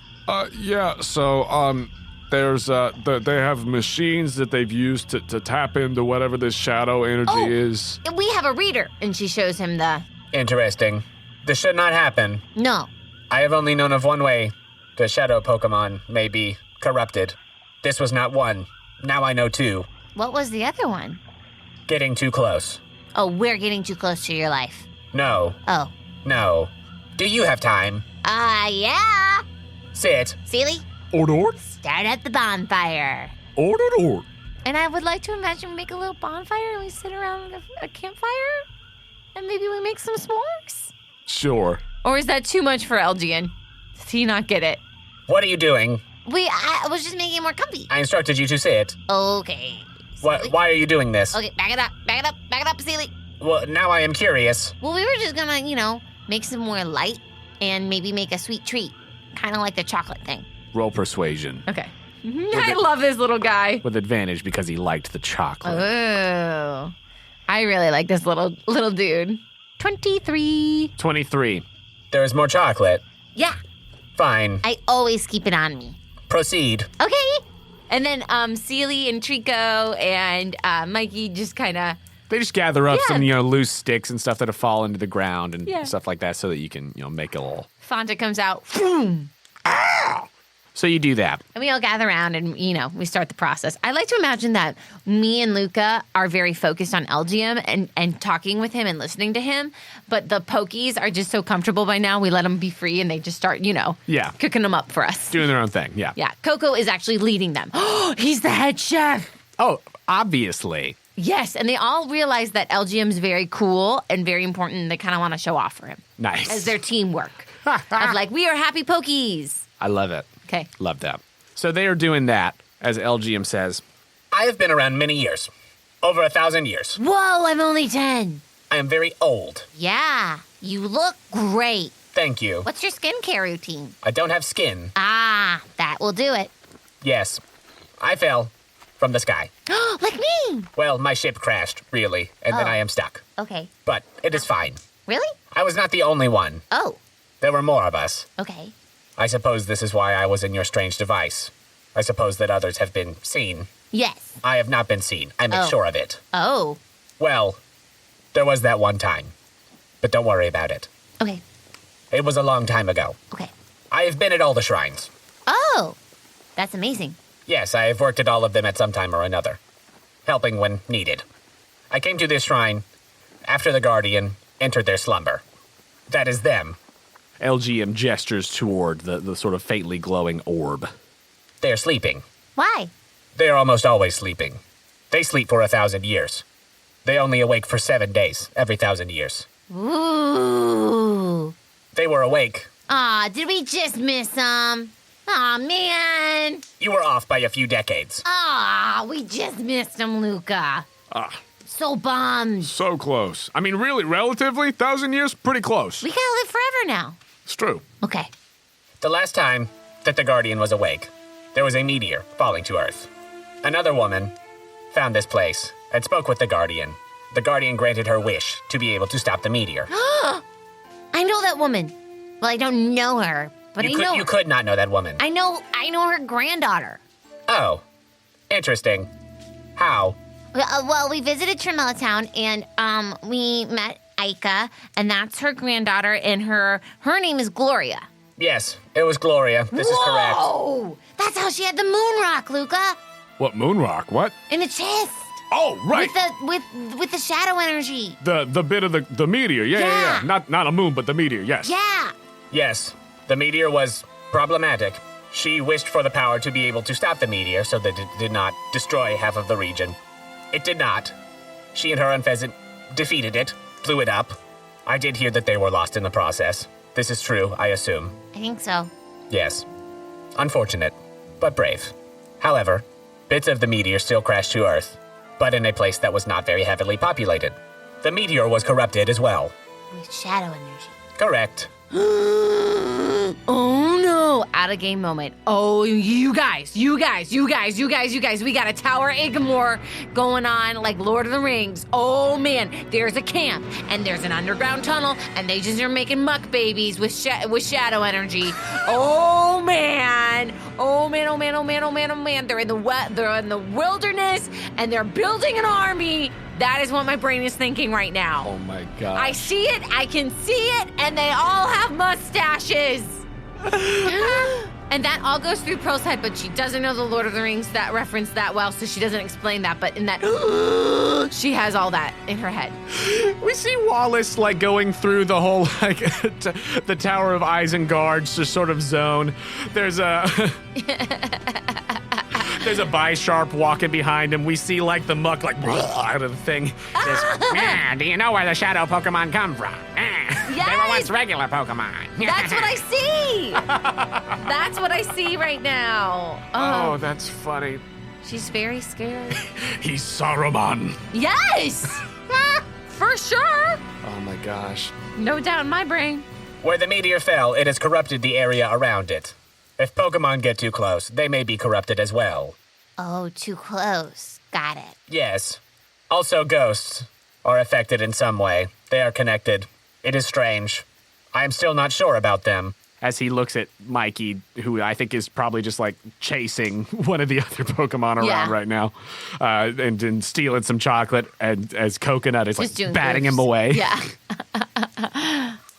Yeah, so, there's, they have machines that they've used to tap into whatever this shadow energy is. We have a reader. And she shows him the... Interesting. This should not happen. No. I have only known of one way the shadow Pokemon may be corrupted. This was not one. Now I know two. What was the other one? Getting too close. Oh, we're getting too close to your life. No. Oh. No. Do you have time? Yeah. Sit. Seely, Order? start at the bonfire. Order. And I would like to imagine we make a little bonfire and we sit around a campfire and maybe we make some s'mores. Sure. Or is that too much for Elgian? Does he not get it? What are you doing? I was just making it more comfy. I instructed you to sit. Okay. What? Why are you doing this? Okay, back it up, Seely. Well, now I am curious. Well, we were just gonna, make some more light and maybe make a sweet treat. Kind of like the chocolate thing. Roll persuasion. Okay. I love this little guy. With advantage because he liked the chocolate. Oh. I really like this little dude. 23. 23. There is more chocolate. Yeah, Fine. I always keep it on me. Proceed. Okay. And then Celie and Trico and Mikey just kind of... They just gather up Yeah. some, loose sticks and stuff that have fallen into the ground and Yeah. stuff like that so that you can, make a little... Fanta comes out. Boom. So you do that. And we all gather around and, we start the process. I like to imagine that me and Luca are very focused on Elgium and talking with him and listening to him. But the Pokies are just so comfortable by now. We let them be free and they just start, Yeah. cooking them up for us. Doing their own thing, yeah. Yeah. Coco is actually leading them. He's the head chef. Oh, obviously. Yes. And they all realize that Elgium's very cool and very important. And they kind of want to show off for him Nice. as their teamwork. Of like, we are happy Pokies. I love it. Okay. Love that. So they are doing that, as LGM says. I have been around many years. Over 1,000 years. Whoa, I'm only 10. I am very old. Yeah, you look great. Thank you. What's your skincare routine? I don't have skin. Ah, that will do it. Yes. I fell from the sky. Like me. Well, my ship crashed, really, and then Oh. I am stuck. Okay. But it is fine. Really? I was not the only one. Oh, There were more of us. okay. I suppose this is why I was in your strange device. I suppose that others have been seen. Yes. I have not been seen. I make Oh. sure of it. Oh, Well, there was that one time. But don't worry about it. okay. It was a long time ago. Okay. I have been at all the shrines. Oh, that's amazing. Yes, I have worked at all of them at some time or another, helping when needed. I came to this shrine after the Guardian entered their slumber. That is them. LGM gestures toward the sort of faintly glowing orb. They are sleeping. Why? They are almost always sleeping. They sleep for 1,000 years. They only awake for 7 days every 1,000 years. Ooh. They were awake. Aw, did we just miss them? Aw, man. You were off by a few decades. Aw, we just missed them, Luca. So bummed. So close. I mean, really, relatively, 1,000 years, pretty close. We gotta live forever now. It's true. Okay. The last time that the Guardian was awake, there was a meteor falling to Earth. Another woman found this place and spoke with the Guardian. The Guardian granted her wish to be able to stop the meteor. I know that woman. Well, I don't know her, but You could not know that woman. I know her granddaughter. Oh, interesting. How? Well, we visited Tremella Town, and we met Ika, and that's her granddaughter, and her name is Gloria. Yes, it was Gloria. This is correct. Oh, that's how she had the moon rock, Luca, What, moon rock? What? in the chest. Oh, right. With the shadow energy. The bit of the meteor. Yeah. Not a moon, but the meteor, yes. Yeah. Yes, the meteor was problematic. She wished for the power to be able to stop the meteor so that it did not destroy half of the region. It did not. She and her unpheasant defeated it, blew it up. I did hear that they were lost in the process. This is true, I assume. I think so. Yes. Unfortunate, but brave. However, bits of the meteor still crashed to Earth, but in a place that was not very heavily populated. The meteor was corrupted as well. With shadow energy. Correct. Oh no! Out of game moment. Oh, you guys. We got a Tower Igmore going on like Lord of the Rings. Oh man, there's a camp and there's an underground tunnel and they just are making muck babies with shadow energy. Oh man. They're in the wilderness and they're building an army. That is what my brain is thinking right now. Oh my god. I see it, I can see it, and they all have mustaches. And that all goes through Pearl's head, but she doesn't know the Lord of the Rings that reference that well, so she doesn't explain that. But in that, she has all that in her head. We see Wallace like going through the whole like the Tower of Isengard sort of zone. There's a there's a Bisharp walking behind him. We see like the muck like out of the thing. Do you know where the shadow Pokemon come from? They were once Yes! regular Pokemon. That's what I see. That's what I see right now. Oh, that's funny. She's very scared. He's Saruman. Yes, for sure. Oh my gosh. No doubt in my brain. Where the meteor fell, it has corrupted the area around it. If Pokemon get too close, they may be corrupted as well. Oh, too close. Got it. Yes. Also, ghosts are affected in some way. They are connected. It is strange. I am still not sure about them. As he looks at Mikey, who I think is probably just like chasing one of the other Pokemon around Yeah. right now, and stealing some chocolate, and as Coconut is Just like doing batting goofs. him away. Yeah.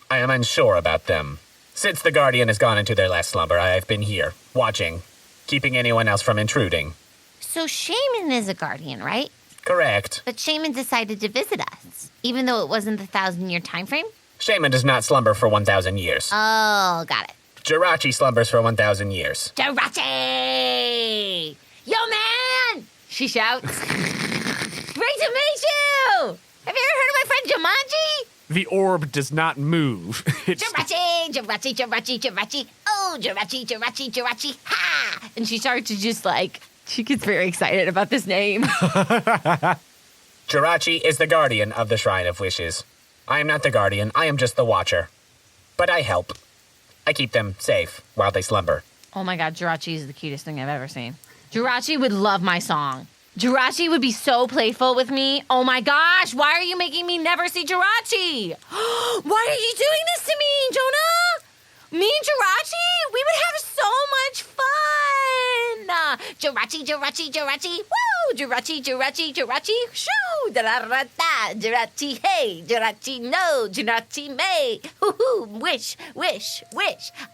I am unsure about them. Since the Guardian has gone into their last slumber, I have been here, watching, keeping anyone else from intruding. So Shaman is a guardian, right? Correct. But Shaman decided to visit us, even though it wasn't the 1,000-year time frame? Shaman does not slumber for 1,000 years. Oh, got it. Jirachi slumbers for 1,000 years. Jirachi! Yo, man! She shouts. Great to meet you! Have you ever heard of my friend Jumanji? The orb does not move. It's Jirachi! Oh, Jirachi! Ha! And she starts to just like, she gets very excited about this name. Jirachi is the guardian of the Shrine of Wishes. I am not the guardian, I am just the watcher. But I help. I keep them safe while they slumber. Oh my God, Jirachi is the cutest thing I've ever seen. Jirachi would love my song. Jirachi would be so playful with me. Oh my gosh, why are you making me never see Jirachi? Why are you doing this to me, Jonah? Me and Jirachi? We would have so much fun. Jirachi! Woo! Jirachi! Shoo! Da-da-da-da! Jirachi, hey! Jirachi, no! Jirachi, may! Hoo-hoo! Wish!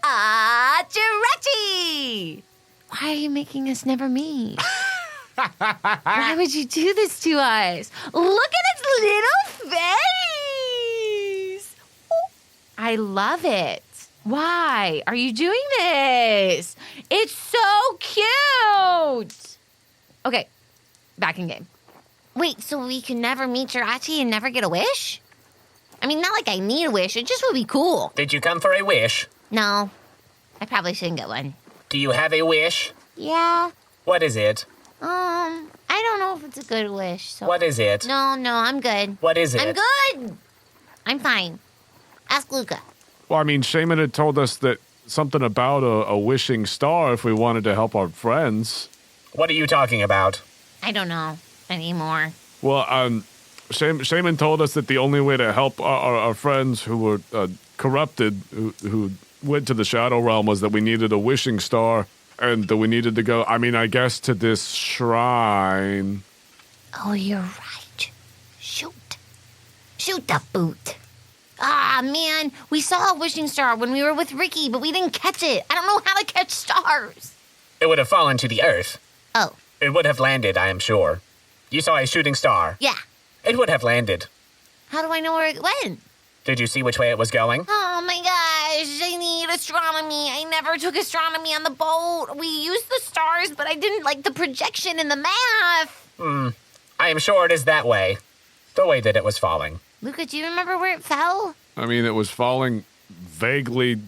Ah, Jirachi! Why are you making us never meet? Why would you do this to us? Look at its little face! I love it. Why are you doing this? It's so cute. Okay, back in game. Wait, so we can never meet Jirachi and never get a wish? I mean, not like I need a wish. It just would be cool. Did you come for a wish? No, I probably shouldn't get one. Do you have a wish? Yeah. What is it? I don't know if it's a good wish. So. What is it? No, I'm good. What is it? I'm good. I'm fine. Ask Luca. Well, I mean, Shaman had told us that something about a wishing star if we wanted to help our friends. What are you talking about? I don't know anymore. Well, Shaman told us that the only way to help our friends who were corrupted, who went to the Shadow Realm, was that we needed a wishing star, and that we needed to go, I guess, to this shrine. Oh, you're right. Shoot the boot. Ah, man, we saw a wishing star when we were with Ricky, but we didn't catch it. I don't know how to catch stars. It would have fallen to the earth. Oh, It would have landed, I am sure. You saw a shooting star. yeah. It would have landed. How do I know where it went? Did you see which way it was going? Oh my gosh, I need astronomy. I never took astronomy on the boat. We used the stars, but I didn't like the projection in the math. I am sure it is that way. The way that it was falling. Luca, do you remember where it fell? I mean, it was falling vaguely,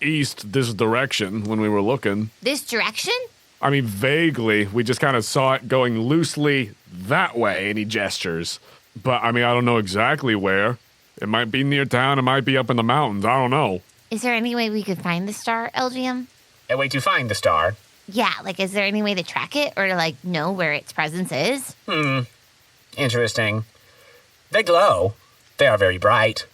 east this direction when we were looking. This direction? I mean, vaguely. We just kind of saw it going loosely that way, and he gestures. But, I don't know exactly where. It might be near town, it might be up in the mountains, I don't know. Is there any way we could find the star, LGM? A way to find the star. Yeah, is there any way to track it or to, know where its presence is? Interesting. They glow. They are very bright.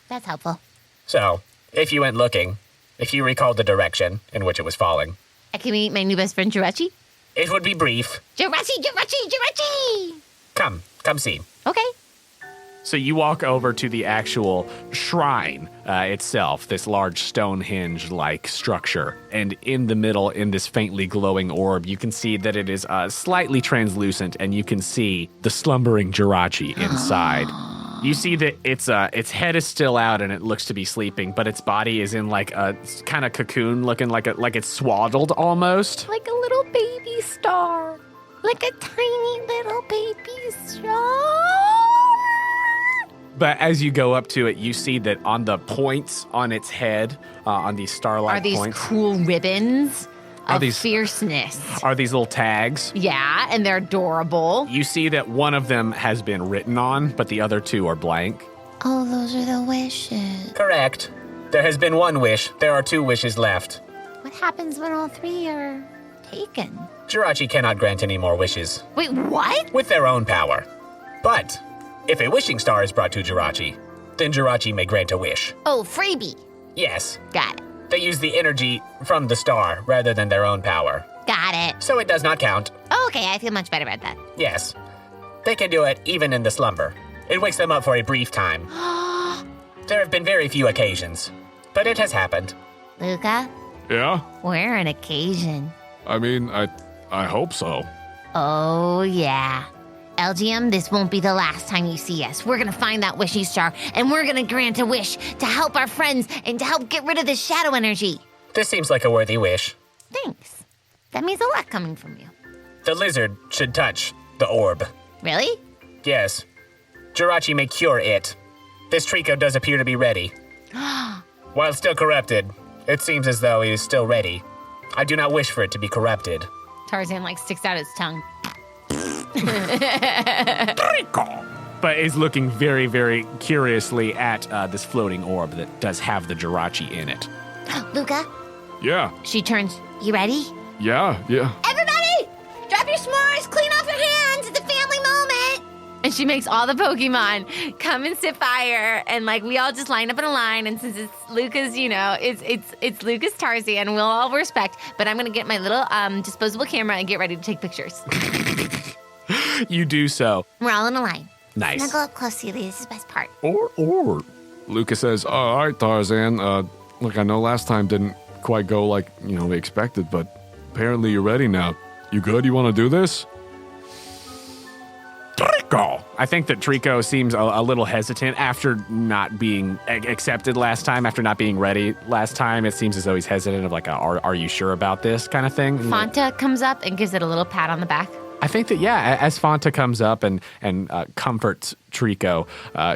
That's helpful. So, if you went looking, if you recalled the direction in which it was falling, I can meet my new best friend, Jirachi. it would be brief. Jirachi! Come see. Okay. So you walk over to the actual shrine itself, this large Stonehenge-like structure. And in the middle, in this faintly glowing orb, you can see that it is slightly translucent, and you can see the slumbering Jirachi inside. You see that its head is still out and it looks to be sleeping, but its body is in a kind of cocoon, looking like it's swaddled almost. Like a little baby star. Like a tiny little baby star. But as you go up to it, you see that on the points on its head, on these starlight Are these points, cool ribbons of these- fierceness? are these little tags. Yeah, and they're adorable. You see that one of them has been written on, but the other two are blank. Oh, those are the wishes. Correct. There has been one wish. There are 2 wishes left. What happens when all 3 are taken? Jirachi cannot grant any more wishes Wait, what? with their own power. But if a wishing star is brought to Jirachi, then Jirachi may grant a wish. Oh, freebie. Yes, Got it. they use the energy from the star rather than their own power. Got it. So it does not count. Okay, I feel much better about that. Yes. They can do it even in the slumber. It wakes them up for a brief time. There have been very few occasions, but it has happened. Luca, Yeah? we're an occasion. I hope so. Oh, yeah. LGM, this won't be the last time you see us. We're gonna find that wishing star, and we're gonna grant a wish to help our friends and to help get rid of this shadow energy. This seems like a worthy wish. Thanks. That means a lot coming from you. The lizard should touch the orb. Really? Yes. Jirachi may cure it. This Trico does appear to be ready. While still corrupted, it seems as though it is still ready. I do not wish for it to be corrupted. Tarzan sticks out its tongue. But is looking very, very curiously at this floating orb that does have the Jirachi in it. Luca, Yeah, She turns. you ready? yeah. Everybody, drop your s'mores, clean off your hands. It's a family moment. And she makes all the Pokemon come and sit by her, and we all just line up in a line. And since it's Luca's, it's Luca's Tarzan, we'll all respect. But I'm gonna get my little disposable camera and get ready to take pictures. You do so. We're all in a line. Nice. Snuggle up close, Celia. This is the best part. Or. Lucas says, all right, Tarzan. Look, I know last time didn't quite go like, we expected, but apparently you're ready now. You good? You want to do this? Trico. I think that Trico seems a little hesitant after not being accepted last time, after not being ready last time. It seems as though he's hesitant of like, are you sure about this kind of thing? Fanta comes up and gives it a little pat on the back. I think that, yeah, as Fanta comes up and comforts Trico,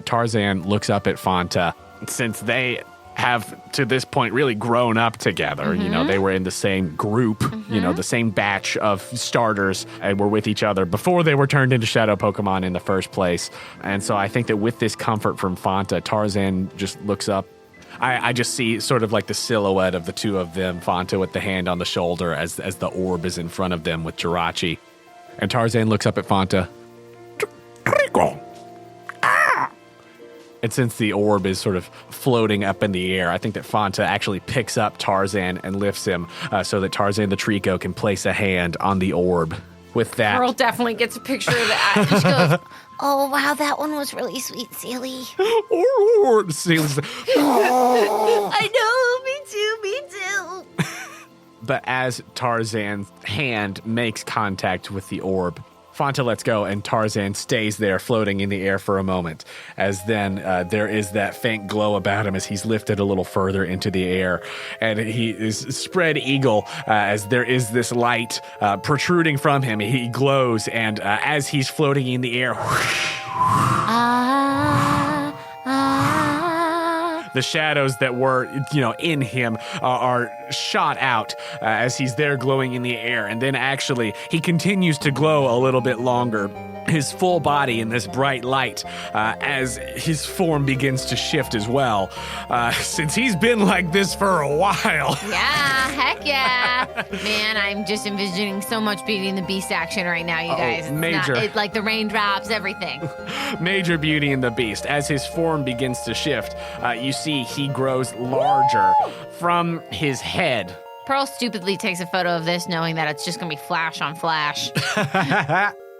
Tarzan looks up at Fanta. Since they have, to this point, really grown up together, you know, they were in the same group, you know, the same batch of starters and were with each other before they were turned into shadow Pokemon in the first place. And so I think that with this comfort from Fanta, Tarzan just looks up. I just see sort of like the silhouette of the two of them, Fanta with the hand on the shoulder as the orb is in front of them with Jirachi. And Tarzan looks up at Fanta. And since the orb is sort of floating up in the air, I think that Fanta actually picks up Tarzan and lifts him so that Tarzan the Trico can place a hand on the orb. With that, Pearl definitely gets a picture of that. She goes, Oh, wow, that one was really sweet, Sealy. Sealy's I know, me too. But as Tarzan's hand makes contact with the orb, Fanta lets go and Tarzan stays there floating in the air for a moment, as then there is that faint glow about him as he's lifted a little further into the air, and he is spread eagle as there is this light protruding from him. He glows, and as he's floating in the air, the shadows that were, in him are shot out as he's there glowing in the air. And then actually, he continues to glow a little bit longer, his full body in this bright light as his form begins to shift as well. Since he's been like this for a while. yeah, heck yeah. Man, I'm just envisioning so much Beauty and the Beast action right now, you guys. It's major. Like the raindrops, everything. Major Beauty and the Beast. As his form begins to shift, you see he grows larger from his head. Pearl stupidly takes a photo of this knowing that it's just going to be flash on flash.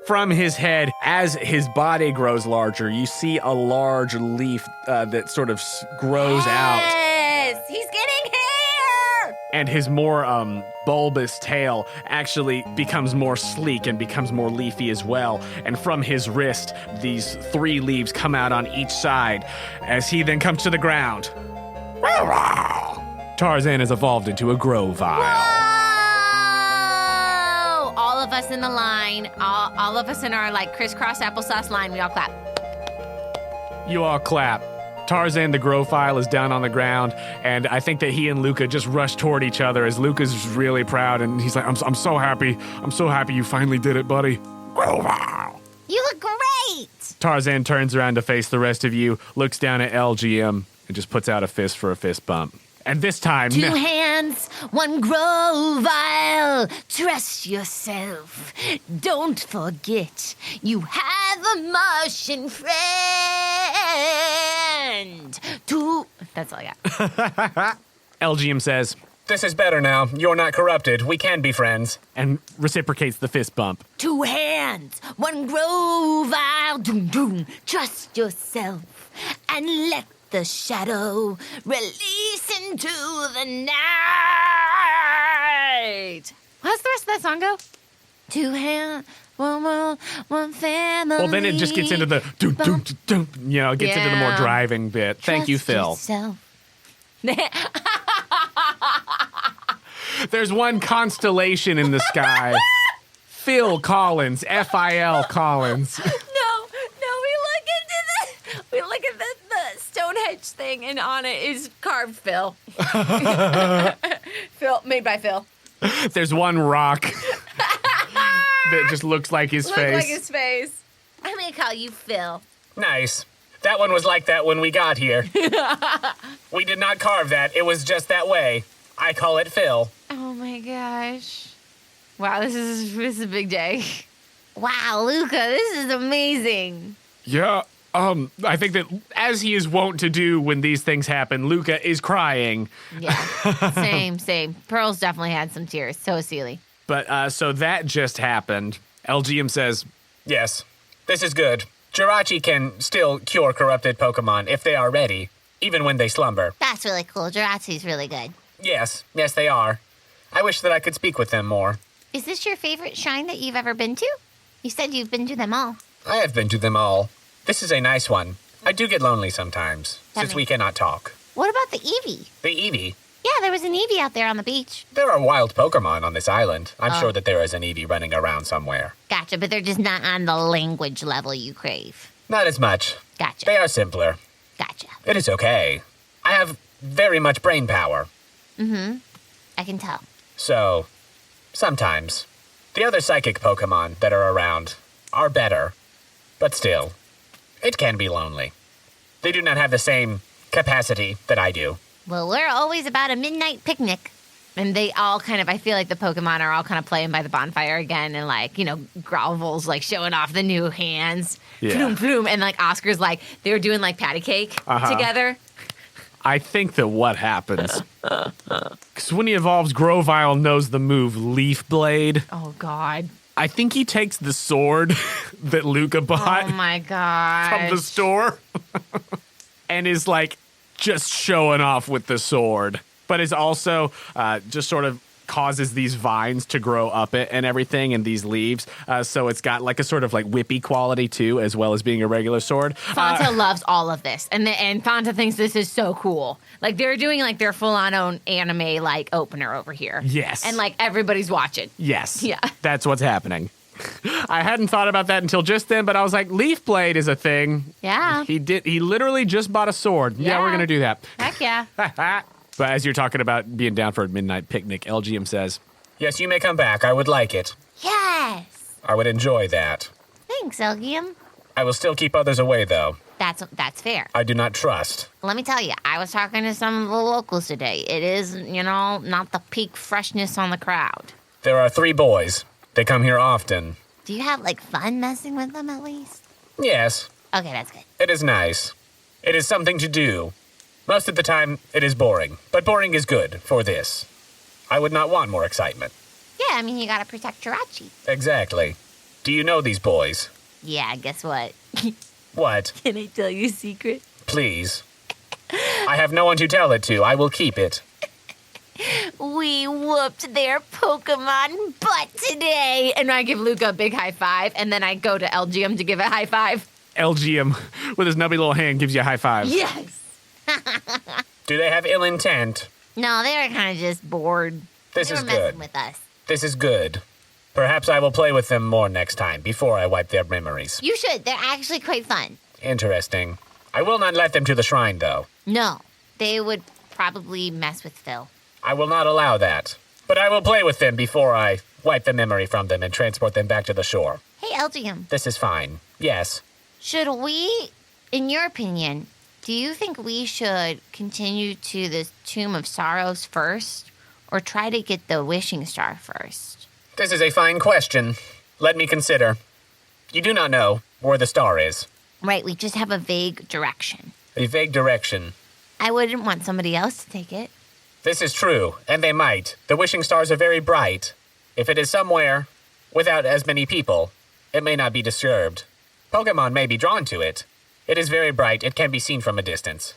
From his head, as his body grows larger, you see a large leaf that sort of grows out. Yes, he's getting hair. And his more bulbous tail actually becomes more sleek and becomes more leafy as well. And from his wrist, these 3 leaves come out on each side as he then comes to the ground. Tarzan has evolved into a Grovile. Whoa! All of us in the line, all of us in our like crisscross applesauce line, we all clap. You all clap. Tarzan the Grovile is down on the ground, and I think that he and Luca just rush toward each other as Luca's really proud, and he's like, I'm so happy. I'm so happy you finally did it, buddy. Grovile. You look great. Tarzan turns around to face the rest of you, looks down at LGM, and just puts out a fist for a fist bump. And this time... 2 hands, 1 Grovile. Trust yourself. Don't forget, you have a Martian friend. 2... That's all I got. LGM says... This is better now. You're not corrupted. We can be friends. And reciprocates the fist bump. 2 hands, 1 Grovile. Doom, doom. Trust yourself and let the shadow release into the night. How's the rest of that song go? 2 hands, 1 world, 1 family. Well, then it just gets into the doom, doom, doom, gets into the more driving bit. Thank you, Phil. Yourself. There's one constellation in the sky. Phil Collins, F-I-L Collins. No, we look at the Stonehenge thing, and on it is carved Phil. Phil, made by Phil. There's one rock that just looks like his face. Like his face. I'm going to call you Phil. Nice. That one was like that when we got here. We did not carve that. It was just that way. I call it Phil. Oh my gosh. Wow, this is a big day. Wow, Luca, this is amazing. Yeah, I think that as he is wont to do when these things happen, Luca is crying. Yeah, same. Pearl's definitely had some tears. So is Sealy. But, so that just happened. LGM says, Yes, this is good. Jirachi can still cure corrupted Pokemon if they are ready, even when they slumber. That's really cool. Jirachi's really good. Yes, they are. I wish that I could speak with them more. Is this your favorite shrine that you've ever been to? You said you've been to them all. I have been to them all. This is a nice one. I do get lonely sometimes, since we cannot talk. What about the Eevee? The Eevee. Yeah, there was an Eevee out there on the beach. There are wild Pokemon on this island. I'm sure that there is an Eevee running around somewhere. Gotcha, but they're just not on the language level you crave. Not as much. Gotcha. They are simpler. Gotcha. It is okay. I have very much brain power. I can tell. So, sometimes, the other psychic Pokemon that are around are better. But still, it can be lonely. They do not have the same capacity that I do. Well, we're always about a midnight picnic. And they all kind of, I feel like the Pokemon are all kind of playing by the bonfire again. And like, Grovel's like showing off the new hands. Yeah. Floom, floom. And like Oscar's like, they were doing like patty cake together. I think that what happens, because when he evolves, Grovyle knows the move Leaf Blade. Oh, God. I think he takes the sword that Luca bought Oh, my God. from the store and is like just showing off with the sword, but is also just sort of causes these vines to grow up it and everything and these leaves. So it's got like a sort of like whippy quality too, as well as being a regular sword. Fanta loves all of this. And Fanta thinks this is so cool. Like they're doing like their full-on own anime like opener over here. Yes. And like everybody's watching. Yes. Yeah. That's what's happening. I hadn't thought about that until just then, but I was like, Leaf Blade is a thing. Yeah. He literally just bought a sword. Yeah, we're Yeah. going to do that. Heck yeah. But as you're talking about being down for a midnight picnic, LGM says, Yes, you may come back. I would like it. Yes. I would enjoy that. Thanks, Elgium. I will still keep others away, though. That's fair. I do not trust. Let me tell you, I was talking to some of the locals today. It is, not the peak freshness on the crowd. There are 3 boys. They come here often. Do you have, fun messing with them at least? Yes, Okay, that's good. it is nice. It is something to do. Most of the time, it is boring. But boring is good for this. I would not want more excitement. Yeah, you gotta protect Jirachi. Exactly. Do you know these boys? Yeah, guess what? What? Can I tell you a secret? Please. I have no one to tell it to. I will keep it. We whooped their Pokemon butt today. And I give Luca a big high five. And then I go to LGM to give a high five. LGM with his nubby little hand gives you a high five. Yes. Do they have ill intent? No, they were kind of just bored. This They is were messing good. with us. This is good. Perhaps I will play with them more next time before I wipe their memories. You should. They're actually quite fun. Interesting. I will not let them to the shrine, though. No, they would probably mess with Phil. I will not allow that. But I will play with them before I wipe the memory from them and transport them back to the shore. Hey, Elgium, This is fine. Yes. should we, in your opinion, do you think we should continue to the Tomb of Sorrows first, or try to get the Wishing Star first? This is a fine question. Let me consider. You do not know where the star is. Right, we just have a vague direction. A vague direction. I wouldn't want somebody else to take it. This is true, and they might. The wishing stars are very bright. If it is somewhere without as many people, it may not be disturbed. Pokemon may be drawn to it. It is very bright. It can be seen from a distance.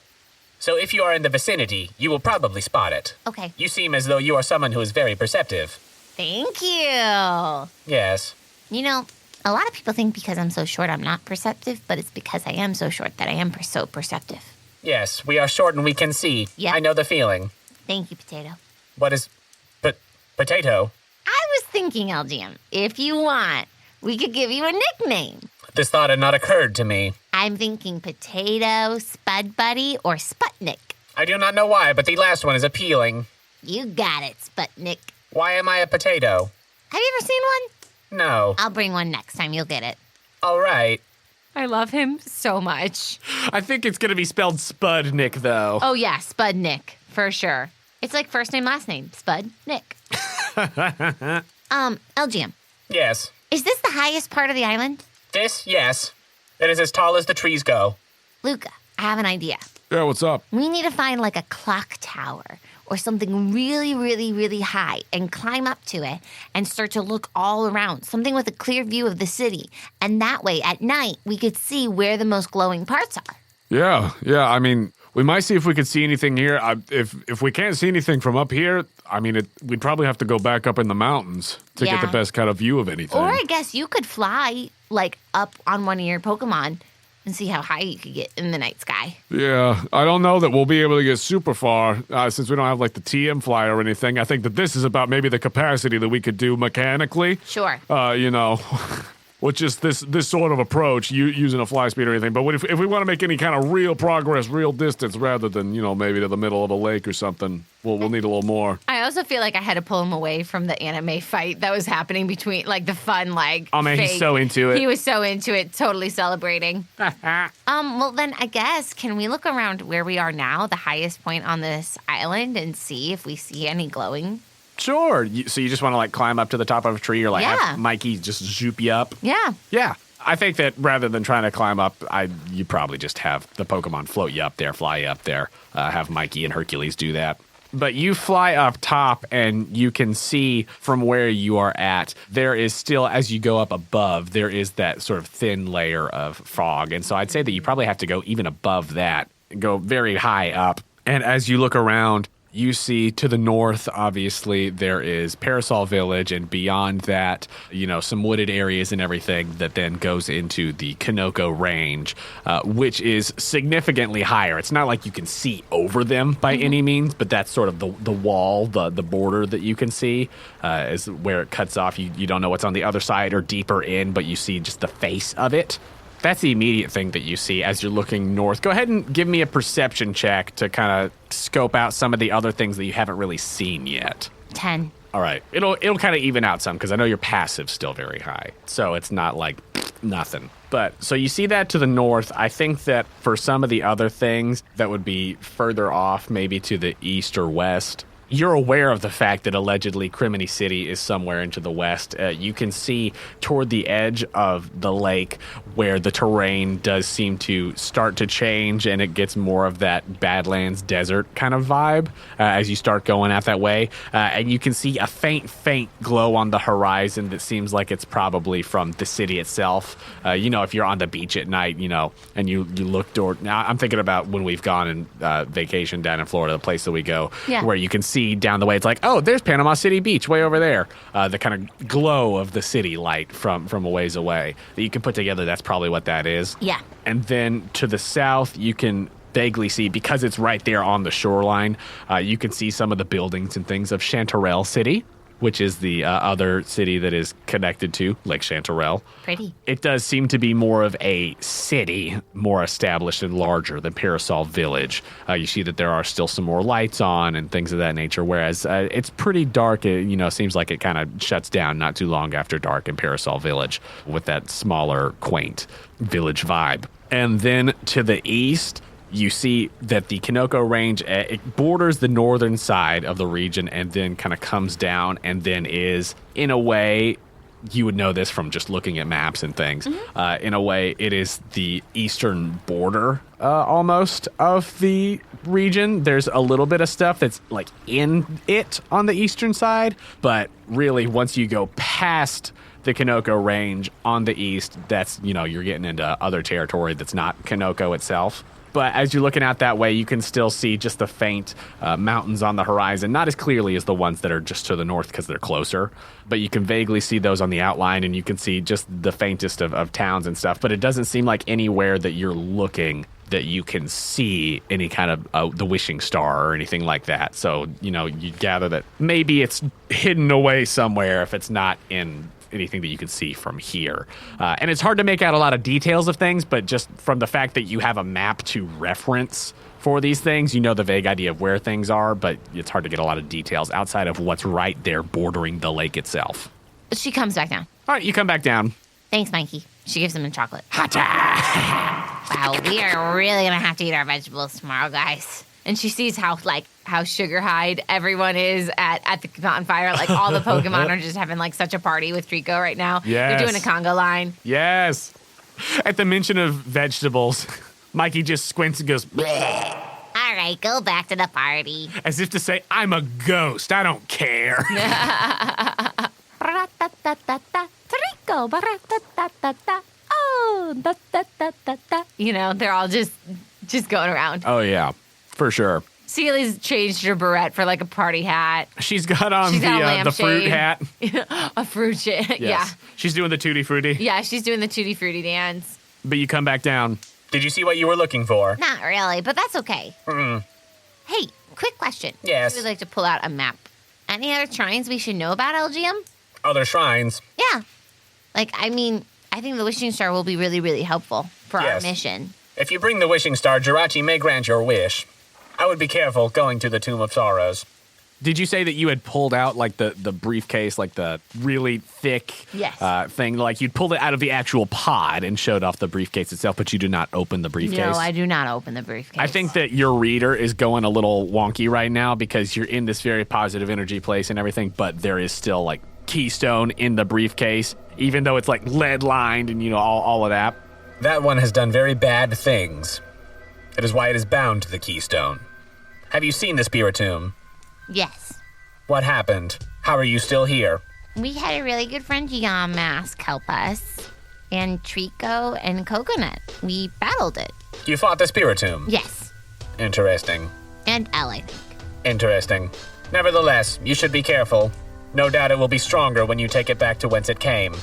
So if you are in the vicinity, you will probably spot it. Okay. You seem as though you are someone who is very perceptive. Thank you. Yes. A lot of people think because I'm so short I'm not perceptive, but it's because I am so short that I am so perceptive. Yes, we are short and we can see. Yeah. I know the feeling. Thank you, Potato. What is... potato? I was thinking, LGM, if you want, we could give you a nickname. This thought had not occurred to me. I'm thinking Potato, Spud Buddy, or Sputnik. I do not know why, but the last one is appealing. You got it, Sputnik. Why am I a potato? Have you ever seen one? No. I'll bring one next time. You'll get it. All right. I love him so much. I think it's going to be spelled Spudnik, though. Oh, yeah, Spudnik, for sure. It's like first name, last name, Spudnik. LGM, Yes. is this the highest part of the island? This, yes. It is as tall as the trees go. Luca, I have an idea. Yeah, what's up? We need to find a clock tower or something really, really, really high and climb up to it and start to look all around, something with a clear view of the city. And that way, at night, we could see where the most glowing parts are. Yeah. We might see if we could see anything here. If we can't see anything from up here, we'd probably have to go back up in the mountains to get the Yeah. best kind of view of anything. Or I guess you could fly, like up on one of your Pokemon and see how high you could get in the night sky. Yeah, I don't know that we'll be able to get super far since we don't have like the TM fly or anything. I think that this is about maybe the capacity that we could do mechanically. Sure. Which is this sort of approach, using a fly speed or anything. But if we want to make any kind of real progress, real distance, rather than, maybe to the middle of a lake or something, we'll need a little more. I also feel like I had to pull him away from the anime fight that was happening between, like, the fun, like, Oh, man, fake. he's so into it. He was so into it, totally celebrating. Well, then I guess, can we look around where we are now, the highest point on this island, and see if we see any glowing? Sure. So you just want to like climb up to the top of a tree or like Yeah. have Mikey just zoop you up? Yeah. Yeah. I think that rather than trying to climb up, you probably just have the Pokemon float you up there, fly you up there, have Mikey and Hercules do that. But you fly up top and you can see from where you are at, there is still, as you go up above, there is that sort of thin layer of fog. And so I'd say that you probably have to go even above that, go very high up. And as you look around, you see to the north, obviously, there is Parasol Village, and beyond that, some wooded areas and everything that then goes into the Kanoko Range, which is significantly higher. It's not like you can see over them by any means, but that's sort of the wall, the border that you can see is where it cuts off. You don't know what's on the other side or deeper in, but you see just the face of it. That's the immediate thing that you see as you're looking north. Go ahead and give me a perception check to kind of scope out some of the other things that you haven't really seen yet. 10. All right. It'll kind of even out some because I know your passive's still very high. So it's not like nothing. But so you see that to the north. I think that for some of the other things that would be further off, maybe to the east or west, you're aware of the fact that allegedly Criminy City is somewhere into the west. You can see toward the edge of the lake where the terrain does seem to start to change and it gets more of that Badlands desert kind of vibe as you start going out that way. And you can see a faint glow on the horizon that seems like it's probably from the city itself. If you're on the beach at night, and you look toward... Now, I'm thinking about when we've gone and vacation down in Florida, the place that we go, where you can see down the way, it's like, oh, there's Panama City Beach way over there. The kind of glow of the city light from a ways away that you can put together. That's probably what that is. Yeah. And then to the south, you can vaguely see, because it's right there on the shoreline, you can see some of the buildings and things of Chanterelle City, which is the other city that is connected to Lake Chanterelle. Pretty. It does seem to be more of a city, more established and larger than Parasol Village. You see that there are still some more lights on and things of that nature, whereas it's pretty dark. It, seems like it kind of shuts down not too long after dark in Parasol Village with that smaller, quaint village vibe. And then to the east, you see that the Kanoko Range, it borders the northern side of the region and then kind of comes down and then is, in a way, you would know this from just looking at maps and things. In a way, it is the eastern border almost of the region. There's a little bit of stuff that's like in it on the eastern side, but really once you go past the Kanoko Range on the east, that's, you're getting into other territory that's not Kanoko itself. But as you're looking out that way, you can still see just the faint mountains on the horizon, not as clearly as the ones that are just to the north because they're closer. But you can vaguely see those on the outline, and you can see just the faintest of towns and stuff. But it doesn't seem like anywhere that you're looking that you can see any kind of the wishing star or anything like that. So, you gather that maybe it's hidden away somewhere if it's not in anything that you can see from here. And it's hard to make out a lot of details of things, but just from the fact that you have a map to reference for these things, the vague idea of where things are, but it's hard to get a lot of details outside of what's right there bordering the lake itself. She comes back down. All right, you come back down. Thanks, Mikey. She gives him a chocolate. Hata! Wow, we are really going to have to eat our vegetables tomorrow, guys. And she sees how sugar-hide everyone is at the bonfire. Like, all the Pokemon are just having, such a party with Trico right now. Yes. They're doing a Congo line. Yes. At the mention of vegetables, Mikey just squints and goes, bleh, All right, go back to the party. as if to say, I'm a ghost. I don't care. Ba-ra-ta-ta-ta-ta, Trico, ba-ra-ta-ta-ta-ta. Oh, da-ta-ta-ta-ta. They're all just going around. Oh, yeah, for sure. Celia's changed her barrette for like a party hat. She's got on She's got a the fruit lampshade. hat. A fruit shit. Yeah. She's doing the tutti frutti. Yeah, she's doing the tutti frutti dance. But you come back down. Did you see what you were looking for? Not really, but that's okay. Hey, quick question. Yes. We'd like to pull out a map. Any other shrines we should know about, LGM? Other shrines. Yeah. Like, I mean, I think the Wishing Star will be really, really helpful for our Yes. mission. If you bring the wishing star, Jirachi may grant your wish. I would be careful going to the Tomb of Sorrows. Did you say that you had pulled out like the briefcase, like the really thick Yes. thing? Like you'd pulled it out of the actual pod and showed off the briefcase itself, but you did not open the briefcase? No, I do not open the briefcase. I think that your reader is going a little wonky right now because you're in this very positive energy place and everything, but there is still like keystone in the briefcase, even though it's like lead lined and, you know, all of that. That one has done very bad things. It is why it is bound to the keystone. Have you seen the Spirit Tomb? Yes. What happened? How are you still here? We had a really good friend, Gian Mask, help us. And Trico and Coconut. We battled it. You fought the Spirit Tomb? Yes. Interesting. And Elle, I think. Interesting. Nevertheless, you should be careful. No doubt it will be stronger when you take it back to whence it came.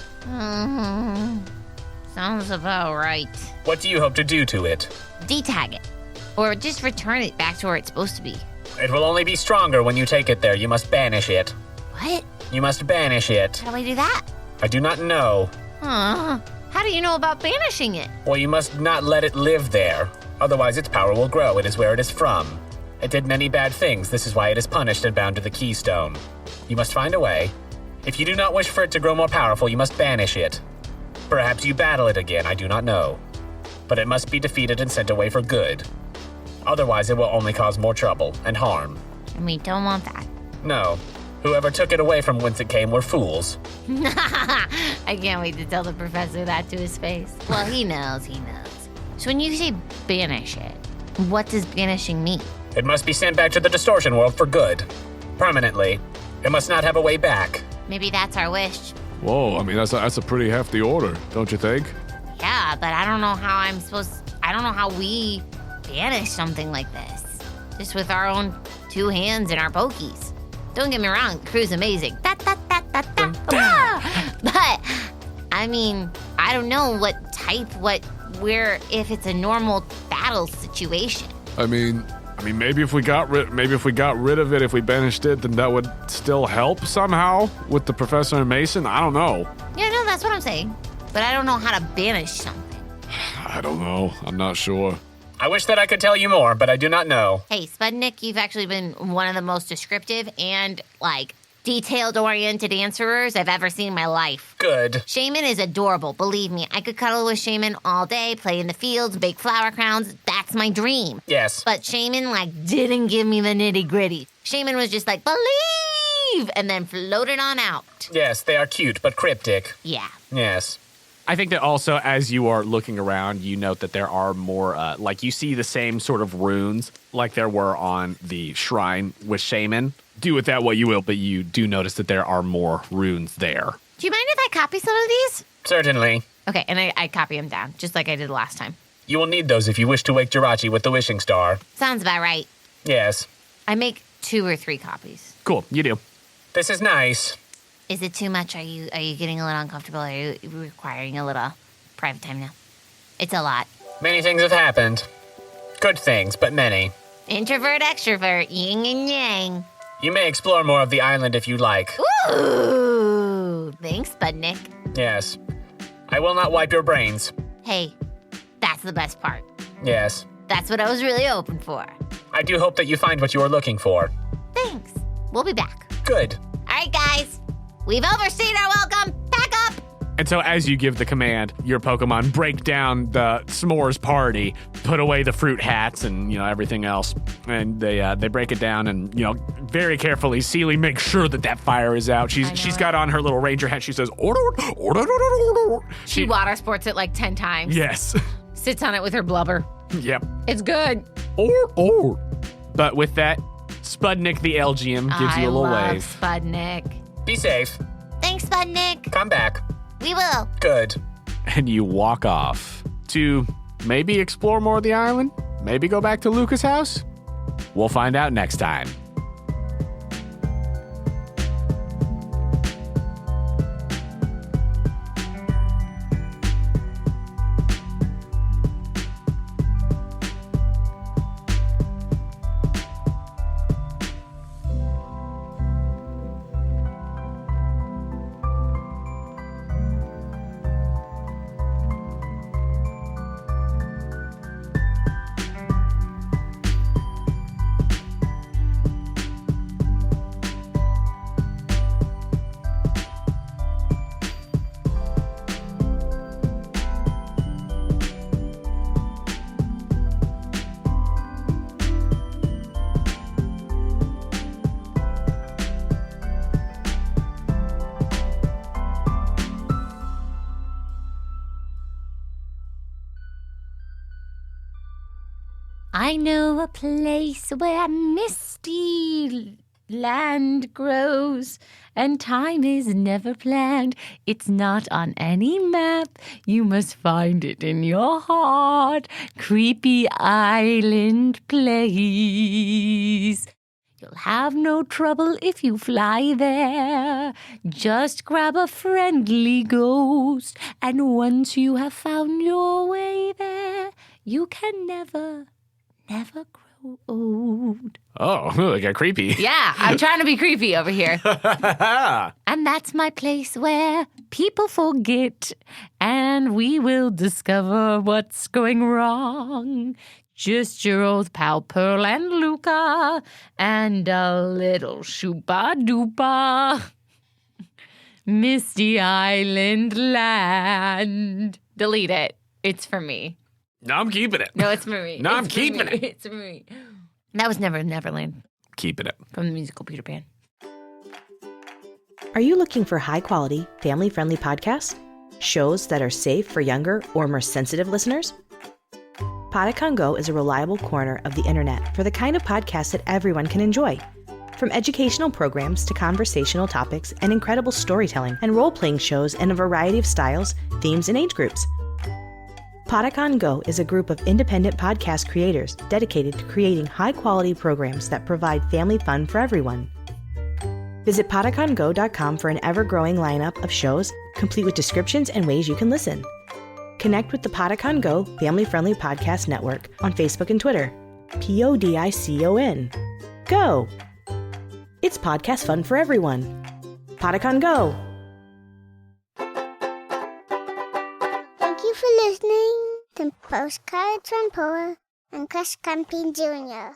Sounds about right. What do you hope to do to it? Detag it. Or just return it back to where it's supposed to be. It will only be stronger when you take it there. You must banish it. What? You must banish it. How do I do that? I do not know. How do you know about banishing it? Well, you must not let it live there. Otherwise, its power will grow. It is where it is from. It did many bad things. This is why it is punished and bound to the keystone. You must find a way. If you do not wish for it to grow more powerful, you must banish it. Perhaps you battle it again. I do not know. But it must be defeated and sent away for good. Otherwise, it will only cause more trouble and harm. And we don't want that. No. Whoever took it away from whence it came were fools. I can't wait to tell the professor that to his face. Well, he knows. So when you say banish it, what does banishing mean? It must be sent back to the distortion world for good. Permanently. It must not have a way back. Maybe that's our wish. Whoa, I mean, that's a pretty hefty order, don't you think? Yeah, but I don't know how I don't know how we banish something like this. Just with our own two hands and our pokies. Don't get me wrong, the crew's amazing. But, I mean, I don't know what type, if it's a normal battle situation. I mean, maybe if we got rid of it, if we banished it, then that would still help somehow with the professor and Mason. I don't know. Yeah, no, that's what I'm saying. But I don't know how to banish something. I don't know. I'm not sure. I wish that I could tell you more, but I do not know. Hey, Spudnik, you've actually been one of the most descriptive and, detailed-oriented answerers I've ever seen in my life. Good. Shaman is adorable, believe me. I could cuddle with Shaman all day, play in the fields, bake flower crowns. That's my dream. Yes. But Shaman, didn't give me the nitty-gritty. Shaman was just believe, and then floated on out. Yes, they are cute, but cryptic. Yeah. Yes. I think that also, as you are looking around, you note that there are more, you see the same sort of runes like there were on the shrine with Shaman. Do with that what you will, but you do notice that there are more runes there. Do you mind if I copy some of these? Certainly. Okay, and I copy them down, just like I did last time. You will need those if you wish to wake Jirachi with the wishing star. Sounds about right. Yes. I make 2 or 3 copies. Cool, you do. This is nice. Is it too much? Are you getting a little uncomfortable? Are you requiring a little private time now? It's a lot. Many things have happened. Good things, but many. Introvert, extrovert, yin and yang. You may explore more of the island if you like. Ooh, thanks, Budnick. Yes. I will not wipe your brains. Hey, that's the best part. Yes. That's what I was really hoping for. I do hope that you find what you are looking for. Thanks. We'll be back. Good. All right, guys. We've overstayed our welcome. Pack up. And so as you give the command, your Pokemon break down the s'mores party, put away the fruit hats and, everything else. And they break it down and, very carefully, Seely makes sure that fire is out. She's got on her little ranger hat. She says, order, order, order, order. She water sports it 10 times. Yes. Sits on it with her blubber. Yep. It's good. Or. But with that, Spudnik the LGM gives you a little I love wave. Spudnik. Be safe. Thanks, Spudnik. Come back. We will. Good. And you walk off to maybe explore more of the island, maybe go back to Luca's house. We'll find out next time. I know a place where misty land grows, and time is never planned. It's not on any map. You must find it in your heart. Creepy island place. You'll have no trouble if you fly there. Just grab a friendly ghost, and once you have found your way there, you can never grow old. Oh, it got creepy. Yeah, I'm trying to be creepy over here. And that's my place where people forget, and we will discover what's going wrong. Just your old pal Pearl and Luca, and a little Shoopa Doopa. Misty Island land. Delete it. It's for me. No, I'm keeping it. No, it's for me. No, I'm keeping it. It's for me. That was Never Neverland Keeping it. from the musical Peter Pan. Are you looking for high-quality, family-friendly podcasts? Shows that are safe for younger or more sensitive listeners? Podicon Go is a reliable corner of the internet for the kind of podcast that everyone can enjoy. From educational programs to conversational topics and incredible storytelling and role-playing shows in a variety of styles, themes, and age groups. Podicon Go is a group of independent podcast creators dedicated to creating high-quality programs that provide family fun for everyone. Visit podicongo.com for an ever-growing lineup of shows, complete with descriptions and ways you can listen. Connect with the Podicon Go family-friendly podcast network on Facebook and Twitter. PODICON. Go! It's podcast fun for everyone. Podicon Go! Thank you for listening to Postcards from Poa and Chris Camping Jr.